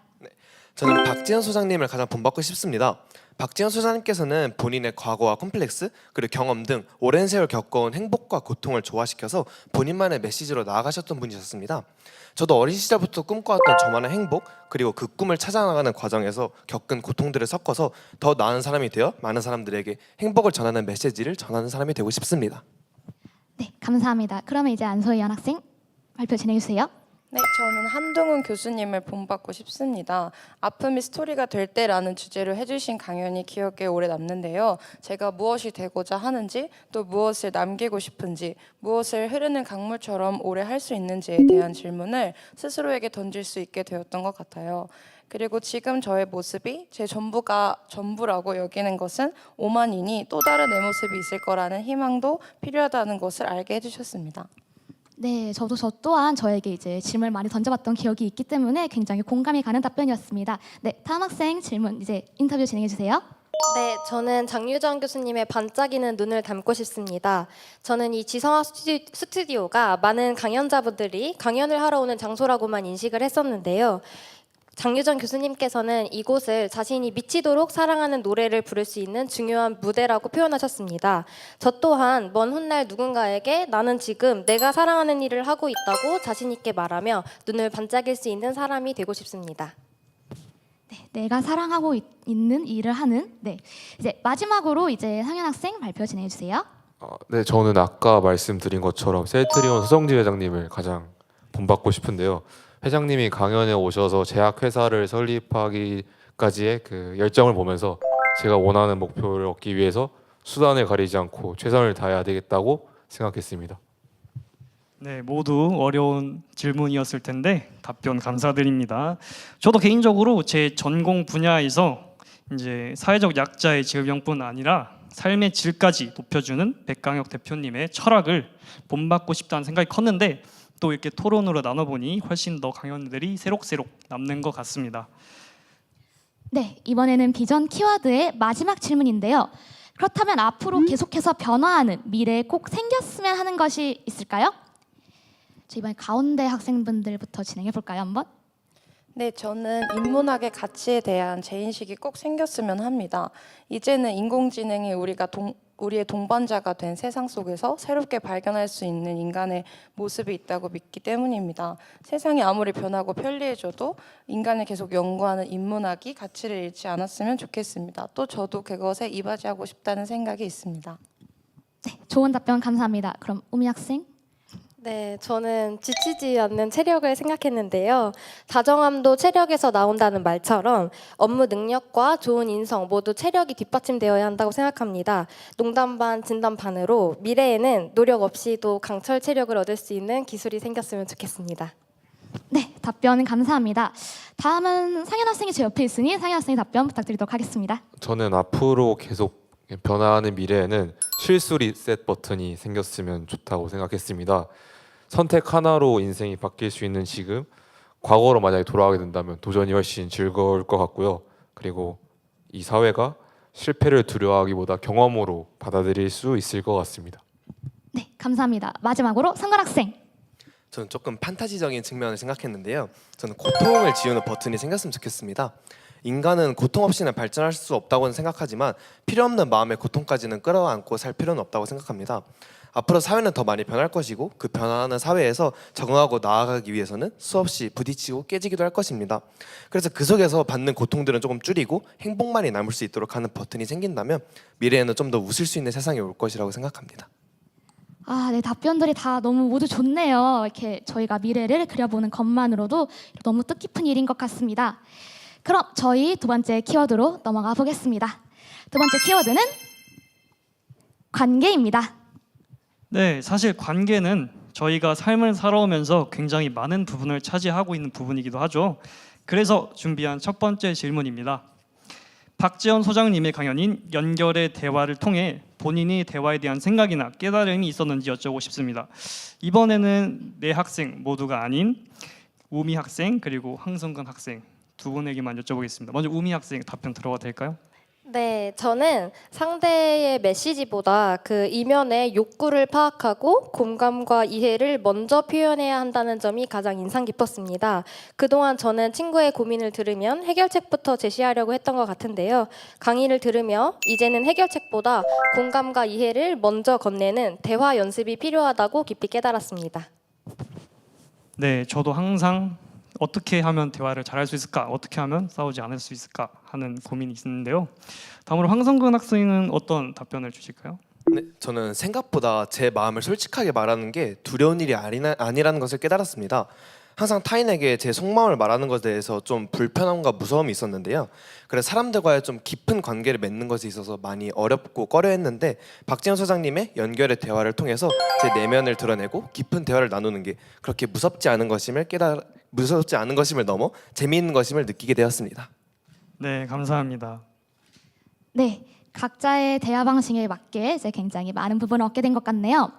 저는 박지현 소장님을 가장 본받고 싶습니다. 박지현 소장님께서는 본인의 과거와 컴플렉스, 그리고 경험 등 오랜 세월 겪어온 행복과 고통을 조화시켜서 본인만의 메시지로 나아가셨던 분이셨습니다. 저도 어린 시절부터 꿈꿔왔던 저만의 행복, 그리고 그 꿈을 찾아나가는 과정에서 겪은 고통들을 섞어서 더 나은 사람이 되어 많은 사람들에게 행복을 전하는 메시지를 전하는 사람이 되고 싶습니다. 네, 감사합니다. 그러면 이제 안소희 학생 발표 진행해 주세요. 네, 저는 한동훈 교수님을 본받고 싶습니다. 아픔이 스토리가 될 때라는 주제로 해주신 강연이 기억에 오래 남는데요. 제가 무엇이 되고자 하는지, 또 무엇을 남기고 싶은지, 무엇을 흐르는 강물처럼 오래 할 수 있는지에 대한 질문을 스스로에게 던질 수 있게 되었던 것 같아요. 그리고 지금 저의 모습이 제 전부가 전부라고 여기는 것은 오만이니 또 다른 내 모습이 있을 거라는 희망도 필요하다는 것을 알게 해주셨습니다. 네, 저 또한 저에게 이제 질문을 많이 던져봤던 기억이 있기 때문에 굉장히 공감이 가는 답변이었습니다. 네, 다음 학생 질문 이제 인터뷰 진행해 주세요. 네, 저는 장유정 교수님의 반짝이는 눈을 닮고 싶습니다. 저는 이 지성학 스튜디오가 많은 강연자분들이 강연을 하러 오는 장소라고만 인식을 했었는데요. 장유정 교수님께서는 이곳을 자신이 미치도록 사랑하는 노래를 부를 수 있는 중요한 무대라고 표현하셨습니다. 저 또한 먼 훗날 누군가에게 나는 지금 내가 사랑하는 일을 하고 있다고 자신 있게 말하며 눈을 반짝일 수 있는 사람이 되고 싶습니다. 네, 내가 사랑하고 있는 일을 하는. 네, 이제 마지막으로 이제 상현 학생 발표 진행해 주세요. 네, 저는 아까 말씀드린 것처럼 셀트리온 서정지 회장님을 가장 본받고 싶은데요. 회장님이 강연에 오셔서 제약회사를 설립하기까지의 그 열정을 보면서 제가 원하는 목표를 얻기 위해서 수단을 가리지 않고 최선을 다해야 되겠다고 생각했습니다. 네, 모두 어려운 질문이었을 텐데 답변 감사드립니다. 저도 개인적으로 제 전공 분야에서 이제 사회적 약자의 질병뿐 아니라 삶의 질까지 높여주는 백강혁 대표님의 철학을 본받고 싶다는 생각이 컸는데 또 이렇게 토론으로 나눠보니 훨씬 더 강연들이 새록새록 남는 것 같습니다. 네, 이번에는 비전 키워드의 마지막 질문인데요. 그렇다면 앞으로 계속해서 변화하는 미래에 꼭 생겼으면 하는 것이 있을까요? 저 이번에 가운데 학생분들부터 진행해 볼까요, 한번? 네, 저는 인문학의 가치에 대한 재인식이 꼭 생겼으면 합니다. 이제는 인공지능이 우리의 동반자가 된 세상 속에서 새롭게 발견할 수 있는 인간의 모습이 있다고 믿기 때문입니다. 세상이 아무리 변하고 편리해져도 인간을 계속 연구하는 인문학이 가치를 잃지 않았으면 좋겠습니다. 또 저도 그것에 이바지하고 싶다는 생각이 있습니다. 네, 좋은 답변 감사합니다. 그럼 우미 학생. 네, 저는 지치지 않는 체력을 생각했는데요. 다정함도 체력에서 나온다는 말처럼 업무 능력과 좋은 인성 모두 체력이 뒷받침되어야 한다고 생각합니다. 농담 반 진담 반으로 미래에는 노력 없이도 강철 체력을 얻을 수 있는 기술이 생겼으면 좋겠습니다. 네, 답변 감사합니다. 다음은 상현 학생이 제 옆에 있으니 상현 학생의 답변 부탁드리도록 하겠습니다. 저는 앞으로 계속 변화하는 미래에는 실수 리셋 버튼이 생겼으면 좋다고 생각했습니다. 선택 하나로 인생이 바뀔 수 있는 지금, 과거로 만약에 돌아가게 된다면 도전이 훨씬 즐거울 것 같고요. 그리고 이 사회가 실패를 두려워하기보다 경험으로 받아들일 수 있을 것 같습니다. 네, 감사합니다. 마지막으로 상관 학생. 저는 조금 판타지적인 측면을 생각했는데요. 저는 고통을 지우는 버튼이 생겼으면 좋겠습니다. 인간은 고통 없이는 발전할 수 없다고는 생각하지만 필요 없는 마음의 고통까지는 끌어안고 살 필요는 없다고 생각합니다. 앞으로 사회는 더 많이 변할 것이고 그 변화하는 사회에서 적응하고 나아가기 위해서는 수없이 부딪히고 깨지기도 할 것입니다. 그래서 그 속에서 받는 고통들은 조금 줄이고 행복만이 남을 수 있도록 하는 버튼이 생긴다면 미래에는 좀 더 웃을 수 있는 세상이 올 것이라고 생각합니다. 아, 네, 답변들이 다 너무 모두 좋네요. 이렇게 저희가 미래를 그려보는 것만으로도 너무 뜻깊은 일인 것 같습니다. 그럼 저희 두 번째 키워드로 넘어가 보겠습니다. 두 번째 키워드는 관계입니다. 네, 사실 관계는 저희가 삶을 살아오면서 굉장히 많은 부분을 차지하고 있는 부분이기도 하죠. 그래서 준비한 첫 번째 질문입니다. 박지원 소장님의 강연인 연결의 대화를 통해 본인이 대화에 대한 생각이나 깨달음이 있었는지 여쭤보고 싶습니다. 이번에는 네 학생 모두가 아닌 우미 학생 그리고 황성근 학생 두 분에게만 여쭤보겠습니다. 먼저 우미 학생 답변 들어가도 될까요? 네, 저는 상대의 메시지보다 그 이면의 욕구를 파악하고 공감과 이해를 먼저 표현해야 한다는 점이 가장 인상 깊었습니다. 그동안 저는 친구의 고민을 들으면 해결책부터 제시하려고 했던 것 같은데요. 강의를 들으며 이제는 해결책보다 공감과 이해를 먼저 건네는 대화 연습이 필요하다고 깊이 깨달았습니다. 네, 저도 항상 어떻게 하면 대화를 잘할 수 있을까, 어떻게 하면 싸우지 않을 수 있을까 하는 고민이 있는데요. 다음으로 황성근 학생은 어떤 답변을 주실까요? 네, 저는 생각보다 제 마음을 솔직하게 말하는 게 두려운 일이 아니라는 것을 깨달았습니다. 항상 타인에게 제 속마음을 말하는 것에 대해서 좀 불편함과 무서움이 있었는데요. 그래서 사람들과의 좀 깊은 관계를 맺는 것에 있어서 많이 어렵고 꺼려했는데 박지원 소장님의 연결의 대화를 통해서 제 내면을 드러내고 깊은 대화를 나누는 게 그렇게 무섭지 않은 것임을 넘어 재미있는 것임을 느끼게 되었습니다. 네, 감사합니다. 네, 각자의 대화 방식에 맞게 이제 굉장히 많은 부분을 얻게 된 것 같네요.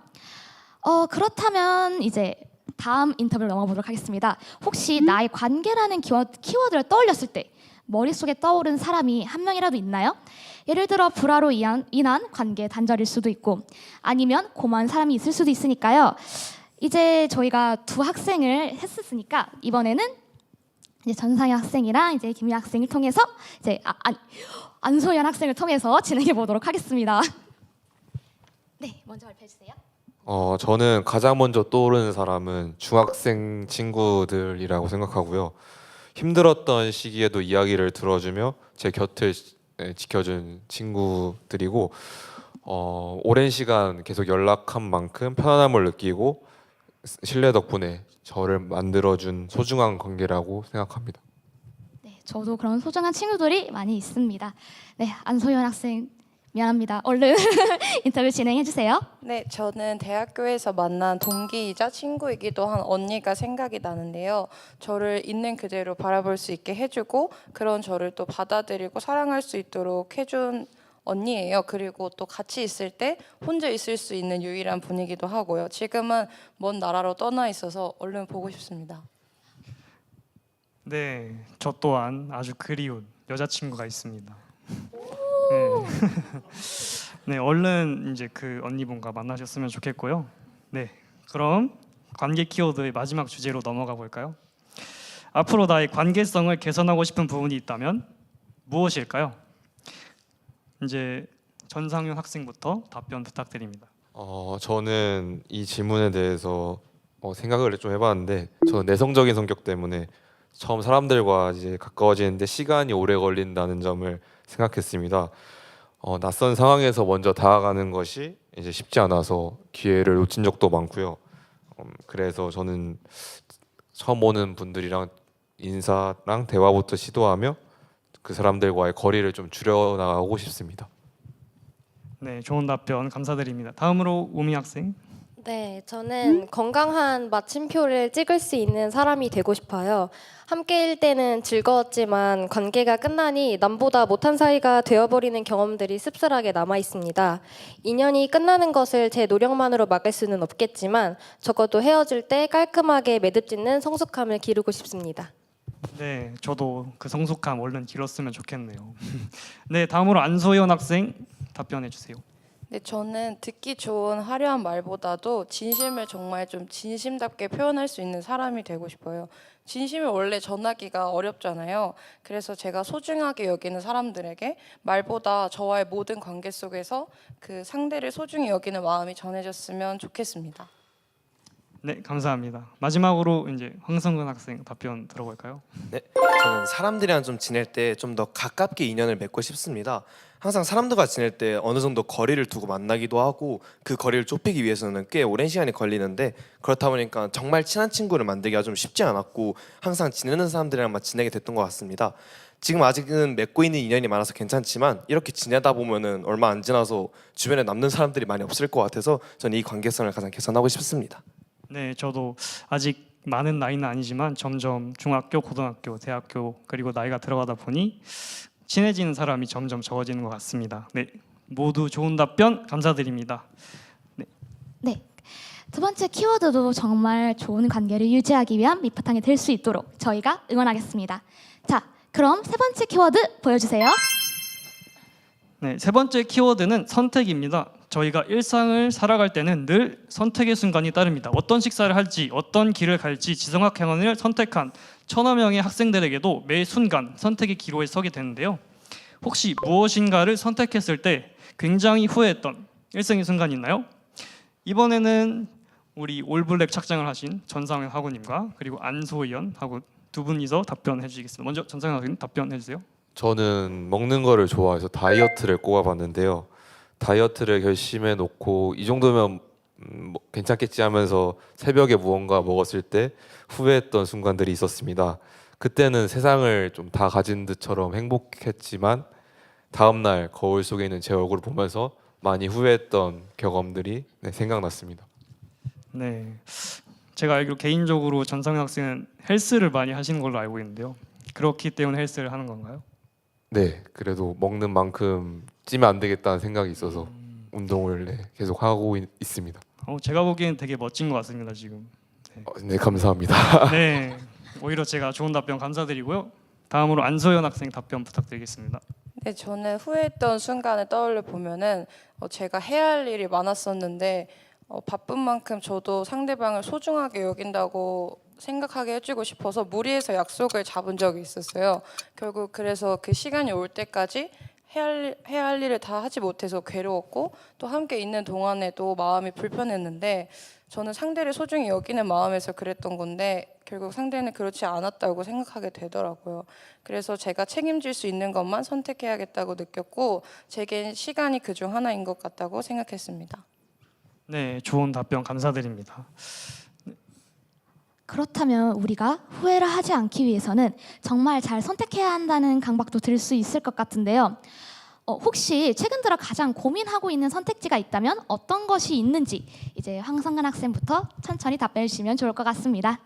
그렇다면 이제 다음 인터뷰를 넘어보도록 하겠습니다. 혹시 나의 관계라는 키워드를 떠올렸을 때 머릿속에 떠오른 사람이 한 명이라도 있나요? 예를 들어 불화로 인한 관계 단절일 수도 있고 아니면 고마운 사람이 있을 수도 있으니까요. 이제 저희가 두 학생을 했으니까 이번에는 이제 전상현 학생이랑 이제 김희 학생을 통해서 이제 안소연 학생을 통해서 진행해 보도록 하겠습니다. 네, 먼저 발표해 주세요. 저는 가장 먼저 떠오르는 사람은 중학생 친구들이라고 생각하고요. 힘들었던 시기에도 이야기를 들어주며 제 곁을 지켜준 친구들이고 오랜 시간 계속 연락한 만큼 편안함을 느끼고 신뢰 덕분에 저를 만들어준 소중한 관계라고 생각합니다. 네, 저도 그런 소중한 친구들이 많이 있습니다. 네, 안소연 학생 미안합니다. 얼른 인터뷰 진행해 주세요. 네, 저는 대학교에서 만난 동기이자 친구이기도 한 언니가 생각이 나는데요. 저를 있는 그대로 바라볼 수 있게 해주고 그런 저를 또 받아들이고 사랑할 수 있도록 해준 언니예요. 그리고 또 같이 있을 때 혼자 있을 수 있는 유일한 분이기도 하고요. 지금은 먼 나라로 떠나 있어서 얼른 보고 싶습니다. 네, 저 또한 아주 그리운 여자친구가 있습니다. 네, 얼른 이제 그 언니분과 만나셨으면 좋겠고요. 네, 그럼 관계 키워드의 마지막 주제로 넘어가 볼까요? 앞으로 나의 관계성을 개선하고 싶은 부분이 있다면 무엇일까요? 이제 전상윤 학생부터 답변 부탁드립니다. 저는 이 질문에 대해서 생각을 좀 해봤는데 저는 내성적인 성격 때문에 처음 사람들과 이제 가까워지는데 시간이 오래 걸린다는 점을 생각했습니다. 낯선 상황에서 먼저 다가가는 것이 이제 쉽지 않아서 기회를 놓친 적도 많고요. 그래서 저는 처음 오는 분들이랑 인사랑 대화부터 시도하며 그 사람들과의 거리를 좀 줄여나가고 싶습니다. 네, 좋은 답변 감사드립니다. 다음으로 우미 학생. 네, 저는 건강한 마침표를 찍을 수 있는 사람이 되고 싶어요. 함께일 때는 즐거웠지만 관계가 끝나니 남보다 못한 사이가 되어버리는 경험들이 씁쓸하게 남아 있습니다. 인연이 끝나는 것을 제 노력만으로 막을 수는 없겠지만 적어도 헤어질 때 깔끔하게 매듭 짓는 성숙함을 기르고 싶습니다. 네, 저도 그 성숙함 얼른 길었으면 좋겠네요. 네, 다음으로 안소연 학생 답변해 주세요. 네, 저는 듣기 좋은 화려한 말보다도 진심을 정말 좀 진심답게 표현할 수 있는 사람이 되고 싶어요. 진심을 원래 전하기가 어렵잖아요. 그래서 제가 소중하게 여기는 사람들에게 말보다 저와의 모든 관계 속에서 그 상대를 소중히 여기는 마음이 전해졌으면 좋겠습니다. 네, 감사합니다. 마지막으로 이제 황성근 학생 답변 들어볼까요? 네, 저는 사람들이랑 좀 지낼 때 좀 더 가깝게 인연을 맺고 싶습니다. 항상 사람들과 지낼 때 어느 정도 거리를 두고 만나기도 하고 그 거리를 좁히기 위해서는 꽤 오랜 시간이 걸리는데 그렇다 보니까 정말 친한 친구를 만들기가 좀 쉽지 않았고 항상 지내는 사람들이랑만 지내게 됐던 것 같습니다. 지금 아직은 맺고 있는 인연이 많아서 괜찮지만 이렇게 지내다 보면은 얼마 안 지나서 주변에 남는 사람들이 많이 없을 것 같아서 저는 이 관계성을 가장 개선하고 싶습니다. 네, 저도 아직 많은 나이는 아니지만 점점 중학교, 고등학교, 대학교 그리고 나이가 들어가다 보니 친해지는 사람이 점점 적어지는 것 같습니다. 네, 모두 좋은 답변 감사드립니다. 네. 두 번째 키워드도 정말 좋은 관계를 유지하기 위한 밑바탕이 될 수 있도록 저희가 응원하겠습니다. 자, 그럼 세 번째 키워드 보여주세요. 네, 세 번째 키워드는 선택입니다. 저희가 일상을 살아갈 때는 늘 선택의 순간이 따릅니다. 어떤 식사를 할지, 어떤 길을 갈지 지성학 행원을 선택한 천여 명의 학생들에게도 매 순간 선택의 기로에 서게 되는데요. 혹시 무엇인가를 선택했을 때 굉장히 후회했던 일생의 순간이 있나요? 이번에는 우리 올블랙 착장을 하신 전상현 학우님과 그리고 안소연 학우 두 분이서 답변해 주시겠습니다. 먼저 전상현 학우님 답변해 주세요. 저는 먹는 거를 좋아해서 다이어트를 꼽아봤는데요. 다이어트를 결심해 놓고 이 정도면 뭐 괜찮겠지 하면서 새벽에 무언가 먹었을 때 후회했던 순간들이 있었습니다. 그때는 세상을 좀 다 가진 듯처럼 행복했지만 다음날 거울 속에 있는 제 얼굴을 보면서 많이 후회했던 경험들이 생각났습니다. 네, 제가 알기로 개인적으로 전상현 학생은 헬스를 많이 하시는 걸로 알고 있는데요. 그렇기 때문에 헬스를 하는 건가요? 네, 그래도 먹는 만큼 찌면 안 되겠다는 생각이 있어서 운동을 계속 하고 있습니다. 제가 보기엔 되게 멋진 것 같습니다 지금. 네, 감사합니다. 네, 오히려 제가 좋은 답변 감사드리고요. 다음으로 안소연 학생 답변 부탁드리겠습니다. 네, 저는 후회했던 순간을 떠올려 보면은 제가 해야 할 일이 많았었는데 바쁜 만큼 저도 상대방을 소중하게 여긴다고 생각하게 해주고 싶어서 무리해서 약속을 잡은 적이 있었어요. 결국 그래서 그 시간이 올 때까지 해야 할 일을 다 하지 못해서 괴로웠고 또 함께 있는 동안에도 마음이 불편했는데 저는 상대를 소중히 여기는 마음에서 그랬던 건데 결국 상대는 그렇지 않았다고 생각하게 되더라고요. 그래서 제가 책임질 수 있는 것만 선택해야겠다고 느꼈고 제겐 시간이 그중 하나인 것 같다고 생각했습니다. 네, 좋은 답변 감사드립니다. 그렇다면 우리가 후회를 하지 않기 위해서는 정말 잘 선택해야 한다는 강박도 들 수 있을 것 같은데요. 혹시 최근 들어 가장 고민하고 있는 선택지가 있다면 어떤 것이 있는지 이제 황성근 학생부터 천천히 답변해 주시면 좋을 것 같습니다.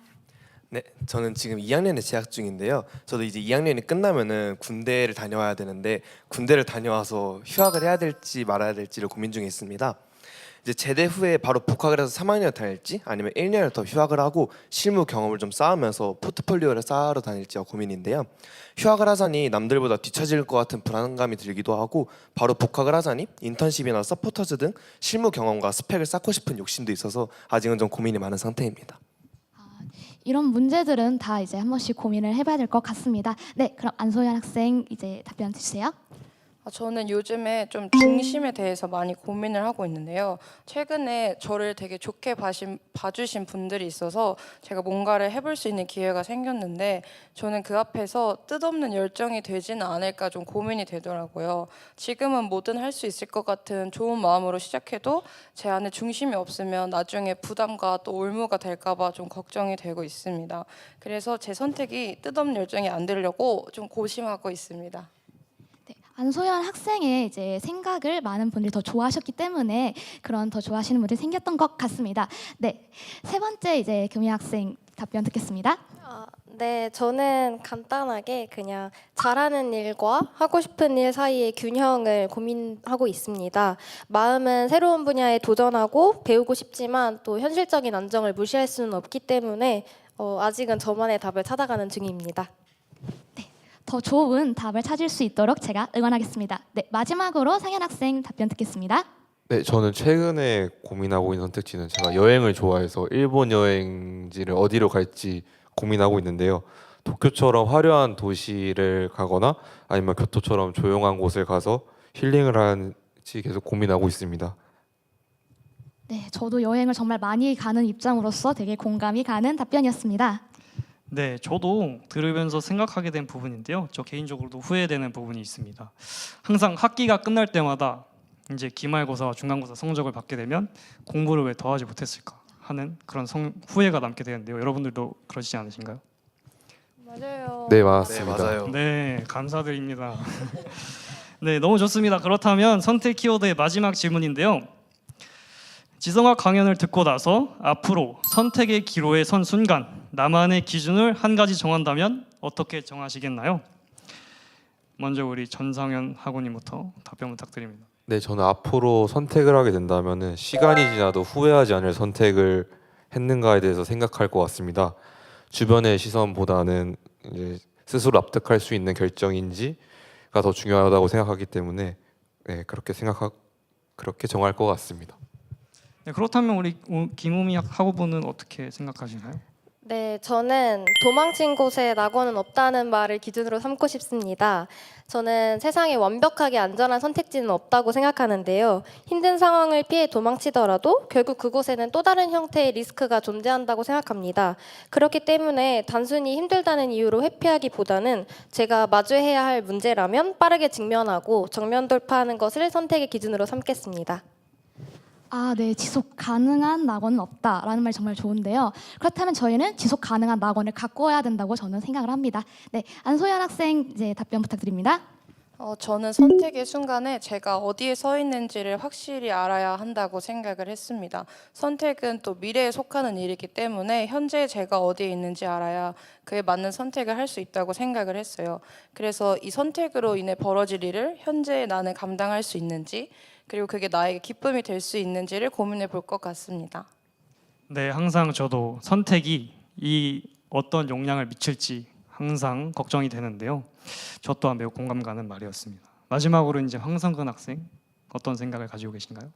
네, 저는 지금 2학년에 재학 중인데요. 저도 이제 2학년이 끝나면은 군대를 다녀와야 되는데 군대를 다녀와서 휴학을 해야 될지 말아야 될지를 고민 중에 있습니다. 이제 제대 후에 바로 복학을 해서 3학년을 다닐지 아니면 1년을 더 휴학을 하고 실무 경험을 좀 쌓으면서 포트폴리오를 쌓으러 다닐지가 고민인데요. 휴학을 하자니 남들보다 뒤처질 것 같은 불안감이 들기도 하고 바로 복학을 하자니 인턴십이나 서포터즈 등 실무 경험과 스펙을 쌓고 싶은 욕심도 있어서 아직은 좀 고민이 많은 상태입니다. 이런 문제들은 다 이제 한 번씩 고민을 해봐야 될 것 같습니다. 네, 그럼 안소연 학생 이제 답변 주세요. 저는 요즘에 좀 중심에 대해서 많이 고민을 하고 있는데요. 최근에 저를 되게 좋게 봐주신 분들이 있어서 제가 뭔가를 해볼 수 있는 기회가 생겼는데 저는 그 앞에서 뜻없는 열정이 되지는 않을까 좀 고민이 되더라고요. 지금은 뭐든 할 수 있을 것 같은 좋은 마음으로 시작해도 제 안에 중심이 없으면 나중에 부담과 또 올무가 될까 봐 좀 걱정이 되고 있습니다. 그래서 제 선택이 뜻없는 열정이 안 되려고 좀 고심하고 있습니다. 안소연 학생의 이제 생각을 많은 분들이 더 좋아하셨기 때문에 그런 더 좋아하시는 분들이 생겼던 것 같습니다. 네, 세 번째 이제 금희 학생 답변 듣겠습니다. 네, 저는 간단하게 그냥 잘하는 일과 하고 싶은 일 사이의 균형을 고민하고 있습니다. 마음은 새로운 분야에 도전하고 배우고 싶지만 또 현실적인 안정을 무시할 수는 없기 때문에 아직은 저만의 답을 찾아가는 중입니다. 더 좋은 답을 찾을 수 있도록 제가 응원하겠습니다. 네, 마지막으로 상현 학생 답변 듣겠습니다. 네, 저는 최근에 고민하고 있는 선택지는 제가 여행을 좋아해서 일본 여행지를 어디로 갈지 고민하고 있는데요. 도쿄처럼 화려한 도시를 가거나 아니면 교토처럼 조용한 곳을 가서 힐링을 할지 계속 고민하고 있습니다. 네, 저도 여행을 정말 많이 가는 입장으로서 되게 공감이 가는 답변이었습니다. 네, 저도 들으면서 생각하게 된 부분인데요. 저 개인적으로도 후회되는 부분이 있습니다. 항상 학기가 끝날 때마다 이제 기말고사와 중간고사 성적을 받게 되면 공부를 왜 더 하지 못했을까 하는 그런 후회가 남게 되는데요. 여러분들도 그러시지 않으신가요? 맞아요. 네, 네, 맞습니다. 맞아요. 네, 감사드립니다. 네, 너무 좋습니다. 그렇다면 선택 키워드의 마지막 질문인데요. 지성학 강연을 듣고 나서 앞으로 선택의 기로에 선 순간 나만의 기준을 한 가지 정한다면 어떻게 정하시겠나요? 먼저 우리 전상현 학우님부터 답변 부탁드립니다. 네, 저는 앞으로 선택을 하게 된다면은 시간이 지나도 후회하지 않을 선택을 했는가에 대해서 생각할 것 같습니다. 주변의 시선보다는 이제 스스로 납득할 수 있는 결정인지가 더 중요하다고 생각하기 때문에 네, 그렇게 정할 것 같습니다. 네, 그렇다면 우리 김우미 학우분은 어떻게 생각하시나요? 네, 저는 도망친 곳에 낙원은 없다는 말을 기준으로 삼고 싶습니다. 저는 세상에 완벽하게 안전한 선택지는 없다고 생각하는데요. 힘든 상황을 피해 도망치더라도 결국 그곳에는 또 다른 형태의 리스크가 존재한다고 생각합니다. 그렇기 때문에 단순히 힘들다는 이유로 회피하기보다는 제가 마주해야 할 문제라면 빠르게 직면하고 정면 돌파하는 것을 선택의 기준으로 삼겠습니다. 아, 네, 지속 가능한 낙원은 없다라는 말이 정말 좋은데요. 그렇다면 저희는 지속 가능한 낙원을 가꿔야 된다고 저는 생각을 합니다. 네, 안소연 학생 이제 답변 부탁드립니다. 저는 선택의 순간에 제가 어디에 서 있는지를 확실히 알아야 한다고 생각을 했습니다. 선택은 또 미래에 속하는 일이기 때문에 현재 제가 어디에 있는지 알아야 그에 맞는 선택을 할 수 있다고 생각을 했어요. 그래서 이 선택으로 인해 벌어질 일을 현재 나는 감당할 수 있는지, 그리고 그게 나에게 기쁨이 될 수 있는지를 고민해 볼 것 같습니다. 네, 항상 저도 선택이 이 어떤 영향을 미칠지 항상 걱정이 되는데요. 저 또한 매우 공감 가는 말이었습니다. 마지막으로 이제 황성근 학생 어떤 생각을 가지고 계신가요?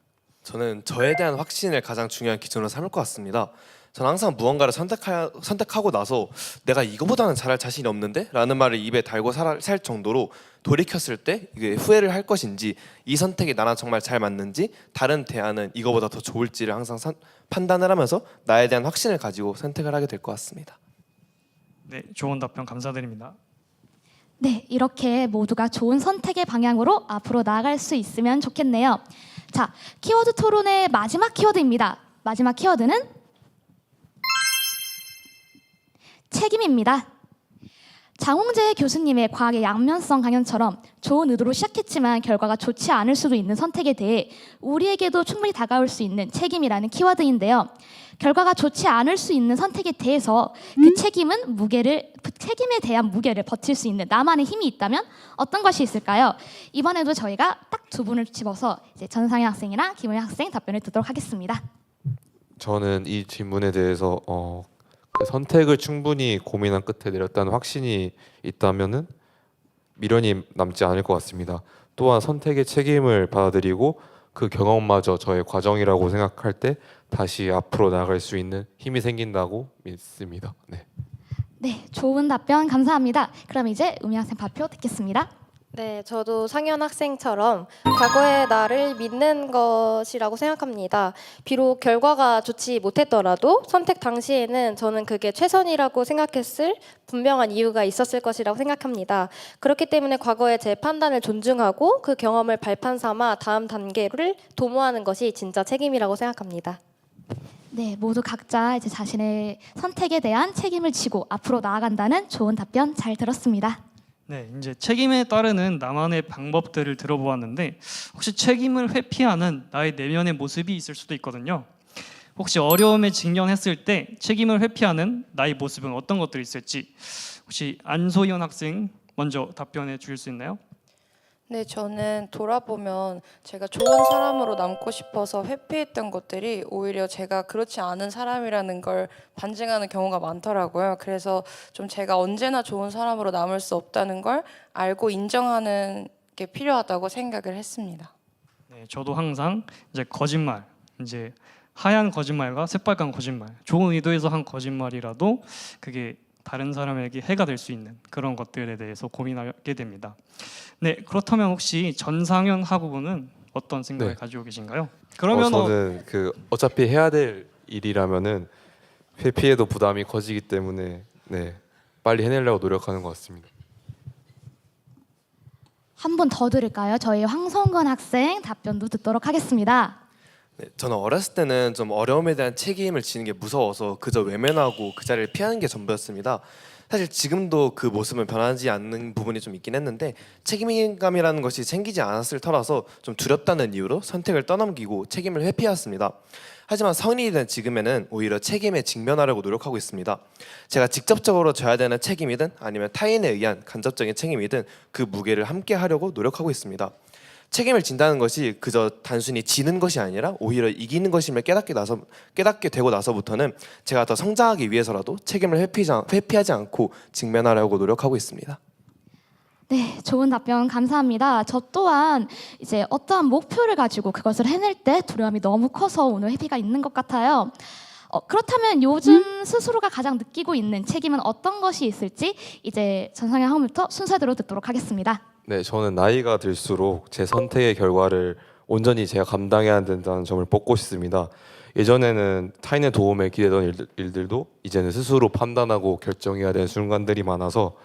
저는 저에 대한 확신을 가장 중요한 기준으로 삼을 것 같습니다. 저는 항상 무언가를 선택하고 나서 내가 이거보다는 잘할 자신이 없는데? 라는 말을 입에 달고 살 정도로 돌이켰을 때 이게 후회를 할 것인지, 이 선택이 나랑 정말 잘 맞는지, 다른 대안은 이거보다 더 좋을지를 항상 판단을 하면서 나에 대한 확신을 가지고 선택을 하게 될 것 같습니다. 네, 좋은 답변 감사드립니다. 네, 이렇게 모두가 좋은 선택의 방향으로 앞으로 나아갈 수 있으면 좋겠네요. 자, 키워드 토론의 마지막 키워드입니다. 마지막 키워드는 책임입니다. 장홍재 교수님의 과학의 양면성 강연처럼 좋은 의도로 시작했지만 결과가 좋지 않을 수도 있는 선택에 대해 우리에게도 충분히 다가올 수 있는 책임이라는 키워드인데요. 결과가 좋지 않을 수 있는 선택에 대해서 그 책임에 대한 무게를 버틸 수 있는 나만의 힘이 있다면 어떤 것이 있을까요? 이번에도 저희가 딱 두 분을 집어서 이제 전상현 학생이랑 김우희 학생 답변을 듣도록 하겠습니다. 저는 이 질문에 대해서 그 선택을 충분히 고민한 끝에 내렸다는 확신이 있다면은 미련이 남지 않을 것 같습니다. 또한 선택의 책임을 받아들이고 그 경험마저 저의 과정이라고 생각할 때 다시 앞으로 나아갈 수 있는 힘이 생긴다고 믿습니다. 네. 네, 좋은 답변 감사합니다. 그럼 이제 우미 학생 발표 듣겠습니다. 네, 저도 상현 학생처럼 과거의 나를 믿는 것이라고 생각합니다. 비록 결과가 좋지 못했더라도 선택 당시에는 저는 그게 최선이라고 생각했을 분명한 이유가 있었을 것이라고 생각합니다. 그렇기 때문에 과거의 제 판단을 존중하고 그 경험을 발판 삼아 다음 단계를 도모하는 것이 진짜 책임이라고 생각합니다. 네, 모두 각자 이제 자신의 선택에 대한 책임을 지고 앞으로 나아간다는 좋은 답변 잘 들었습니다. 네, 이제 책임에 따르는 나만의 방법들을 들어보았는데 혹시 책임을 회피하는 나의 내면의 모습이 있을 수도 있거든요. 혹시 어려움에 직면했을 때 책임을 회피하는 나의 모습은 어떤 것들이 있을지 혹시 안소연 학생 먼저 답변해 주실 수 있나요? 네, 저는 돌아보면 제가 좋은 사람으로 남고 싶어서 회피했던 것들이 오히려 제가 그렇지 않은 사람이라는 걸 반증하는 경우가 많더라고요. 그래서 좀 제가 언제나 좋은 사람으로 남을 수 없다는 걸 알고 인정하는 게 필요하다고 생각을 했습니다. 네, 저도 항상 이제 거짓말, 이제 하얀 거짓말과 새빨간 거짓말, 좋은 의도에서 한 거짓말이라도 그게 다른 사람에게 해가 될 수 있는 그런 것들에 대해서 고민하게 됩니다. 네, 그렇다면 혹시 전상현 학우분은 어떤 생각을 네. 가지고 계신가요? 그러면 저는 어차피 해야 될 일이라면은 회피해도 부담이 커지기 때문에 네, 빨리 해내려고 노력하는 것 같습니다. 한 번 더 들을까요? 저희 황성건 학생 답변도 듣도록 하겠습니다. 네, 저는 어렸을 때는 좀 어려움에 대한 책임을 지는 게 무서워서 그저 외면하고 그 자리를 피하는 게 전부였습니다. 사실 지금도 그 모습은 변하지 않는 부분이 좀 있긴 했는데 책임감이라는 것이 생기지 않았을 터라서 좀 두렵다는 이유로 선택을 떠넘기고 책임을 회피했습니다. 하지만 성인이 된 지금에는 오히려 책임에 직면하려고 노력하고 있습니다. 제가 직접적으로 져야 되는 책임이든 아니면 타인에 의한 간접적인 책임이든 그 무게를 함께 하려고 노력하고 있습니다. 책임을 진다는 것이 그저 단순히 지는 것이 아니라 오히려 이기는 것임을 깨닫게 되고 나서부터는 제가 더 성장하기 위해서라도 책임을 회피하지 않고 직면하려고 노력하고 있습니다. 네, 좋은 답변 감사합니다. 저 또한 이제 어떠한 목표를 가지고 그것을 해낼 때 두려움이 너무 커서 오늘 회피가 있는 것 같아요. 그렇다면 요즘 스스로가 가장 느끼고 있는 책임은 어떤 것이 있을지 이제 전상현 학우부터 순서대로 듣도록 하겠습니다. 네, 저는 나이가 들수록 제 선택의 결과를 온전히 제가 감당해야 된다는 점을 뽑고 싶습니다. 예전에는 타인의 도움에 기대던 일들도 이제는 스스로 판단하고 결정해야 되는 순간들이 많아서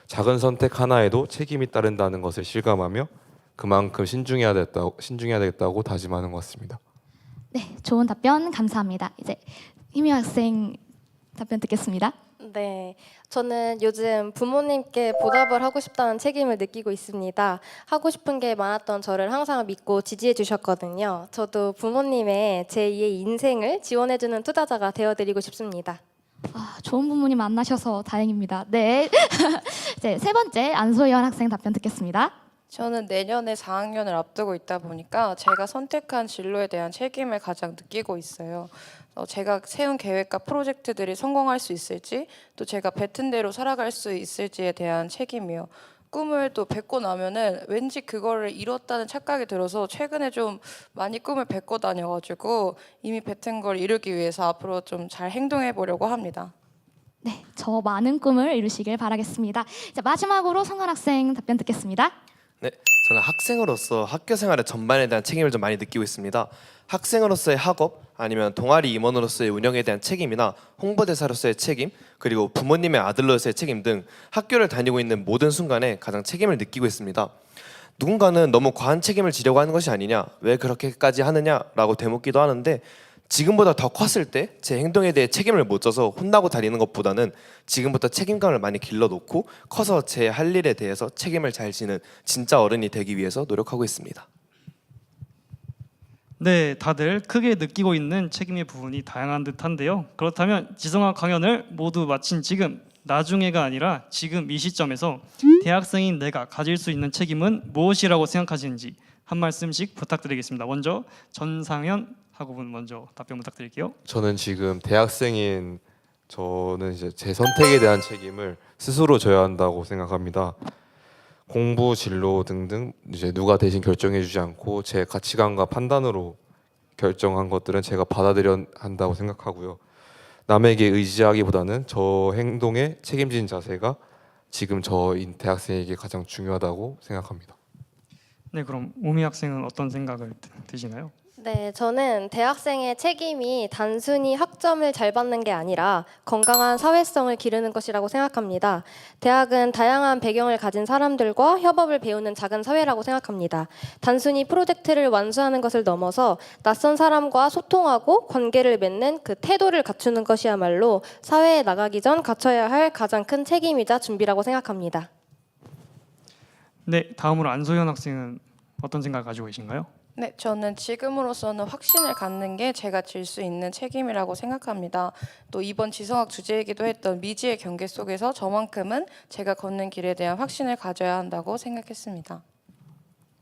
작은 선택 하나에도 책임이 따른다는 것을 실감하며 그만큼 신중해야 되겠다고 다짐하는 것 같습니다. 네, 좋은 답변 감사합니다. 이제 희미 학생 답변 듣겠습니다. 네, 저는 요즘 부모님께 보답을 하고 싶다는 책임을 느끼고 있습니다. 하고 싶은 게 많았던 저를 항상 믿고 지지해 주셨거든요. 저도 부모님의 제2의 인생을 지원해주는 투자자가 되어드리고 싶습니다. 좋은 부모님 만나셔서 다행입니다. 네, 이제 세 번째 안소연 학생 답변 듣겠습니다. 저는 내년에 4학년을 앞두고 있다 보니까 제가 선택한 진로에 대한 책임을 가장 느끼고 있어요. 제가 세운 계획과 프로젝트들이 성공할 수 있을지, 또 제가 뱉은 대로 살아갈 수 있을지에 대한 책임이요. 꿈을 또 뱉고 나면은 왠지 그거를 이뤘다는 착각이 들어서 최근에 좀 많이 꿈을 뱉고 다녀가지고 이미 뱉은 걸 이루기 위해서 앞으로 좀 잘 행동해 보려고 합니다. 네, 저 많은 꿈을 이루시길 바라겠습니다. 자, 마지막으로 성건 학생 답변 듣겠습니다. 네, 저는 학생으로서 학교 생활의 전반에 대한 책임을 좀 많이 느끼고 있습니다. 학생으로서의 학업 아니면 동아리 임원으로서의 운영에 대한 책임이나 홍보대사로서의 책임 그리고 부모님의 아들로서의 책임 등 학교를 다니고 있는 모든 순간에 가장 책임을 느끼고 있습니다. 누군가는 너무 과한 책임을 지려고 하는 것이 아니냐, 왜 그렇게까지 하느냐라고 되묻기도 하는데 지금보다 더 컸을 때 제 행동에 대해 책임을 못 져서 혼나고 다니는 것보다는 지금부터 책임감을 많이 길러놓고 커서 제 할 일에 대해서 책임을 잘 지는 진짜 어른이 되기 위해서 노력하고 있습니다. 네, 다들 크게 느끼고 있는 책임의 부분이 다양한 듯한데요. 그렇다면 지성학 강연을 모두 마친 지금 나중에가 아니라 지금 이 시점에서 대학생인 내가 가질 수 있는 책임은 무엇이라고 생각하시는지 한 말씀씩 부탁드리겠습니다. 먼저 전상현 학우분 먼저 답변 부탁드릴게요. 저는 지금 대학생인 저는 이제 제 선택에 대한 책임을 스스로 져야 한다고 생각합니다. 공부, 진로 등등 이제 누가 대신 결정해주지 않고 제 가치관과 판단으로 결정한 것들은 제가 받아들여야 한다고 생각하고요. 남에게 의지하기보다는 저 행동에 책임진 자세가 지금 저인 대학생에게 가장 중요하다고 생각합니다. 네, 그럼 우미 학생은 어떤 생각을 드시나요? 네, 저는 대학생의 책임이 단순히 학점을 잘 받는 게 아니라 건강한 사회성을 기르는 것이라고 생각합니다. 대학은 다양한 배경을 가진 사람들과 협업을 배우는 작은 사회라고 생각합니다. 단순히 프로젝트를 완수하는 것을 넘어서 낯선 사람과 소통하고 관계를 맺는 그 태도를 갖추는 것이야말로 사회에 나가기 전 갖춰야 할 가장 큰 책임이자 준비라고 생각합니다. 네, 다음으로 안소연 학생은 어떤 생각을 가지고 계신가요? 네, 저는 지금으로서는 확신을 갖는 게 제가 질 수 있는 책임이라고 생각합니다. 또 이번 지성학 주제이기도 했던 미지의 경계 속에서 저만큼은 제가 걷는 길에 대한 확신을 가져야 한다고 생각했습니다.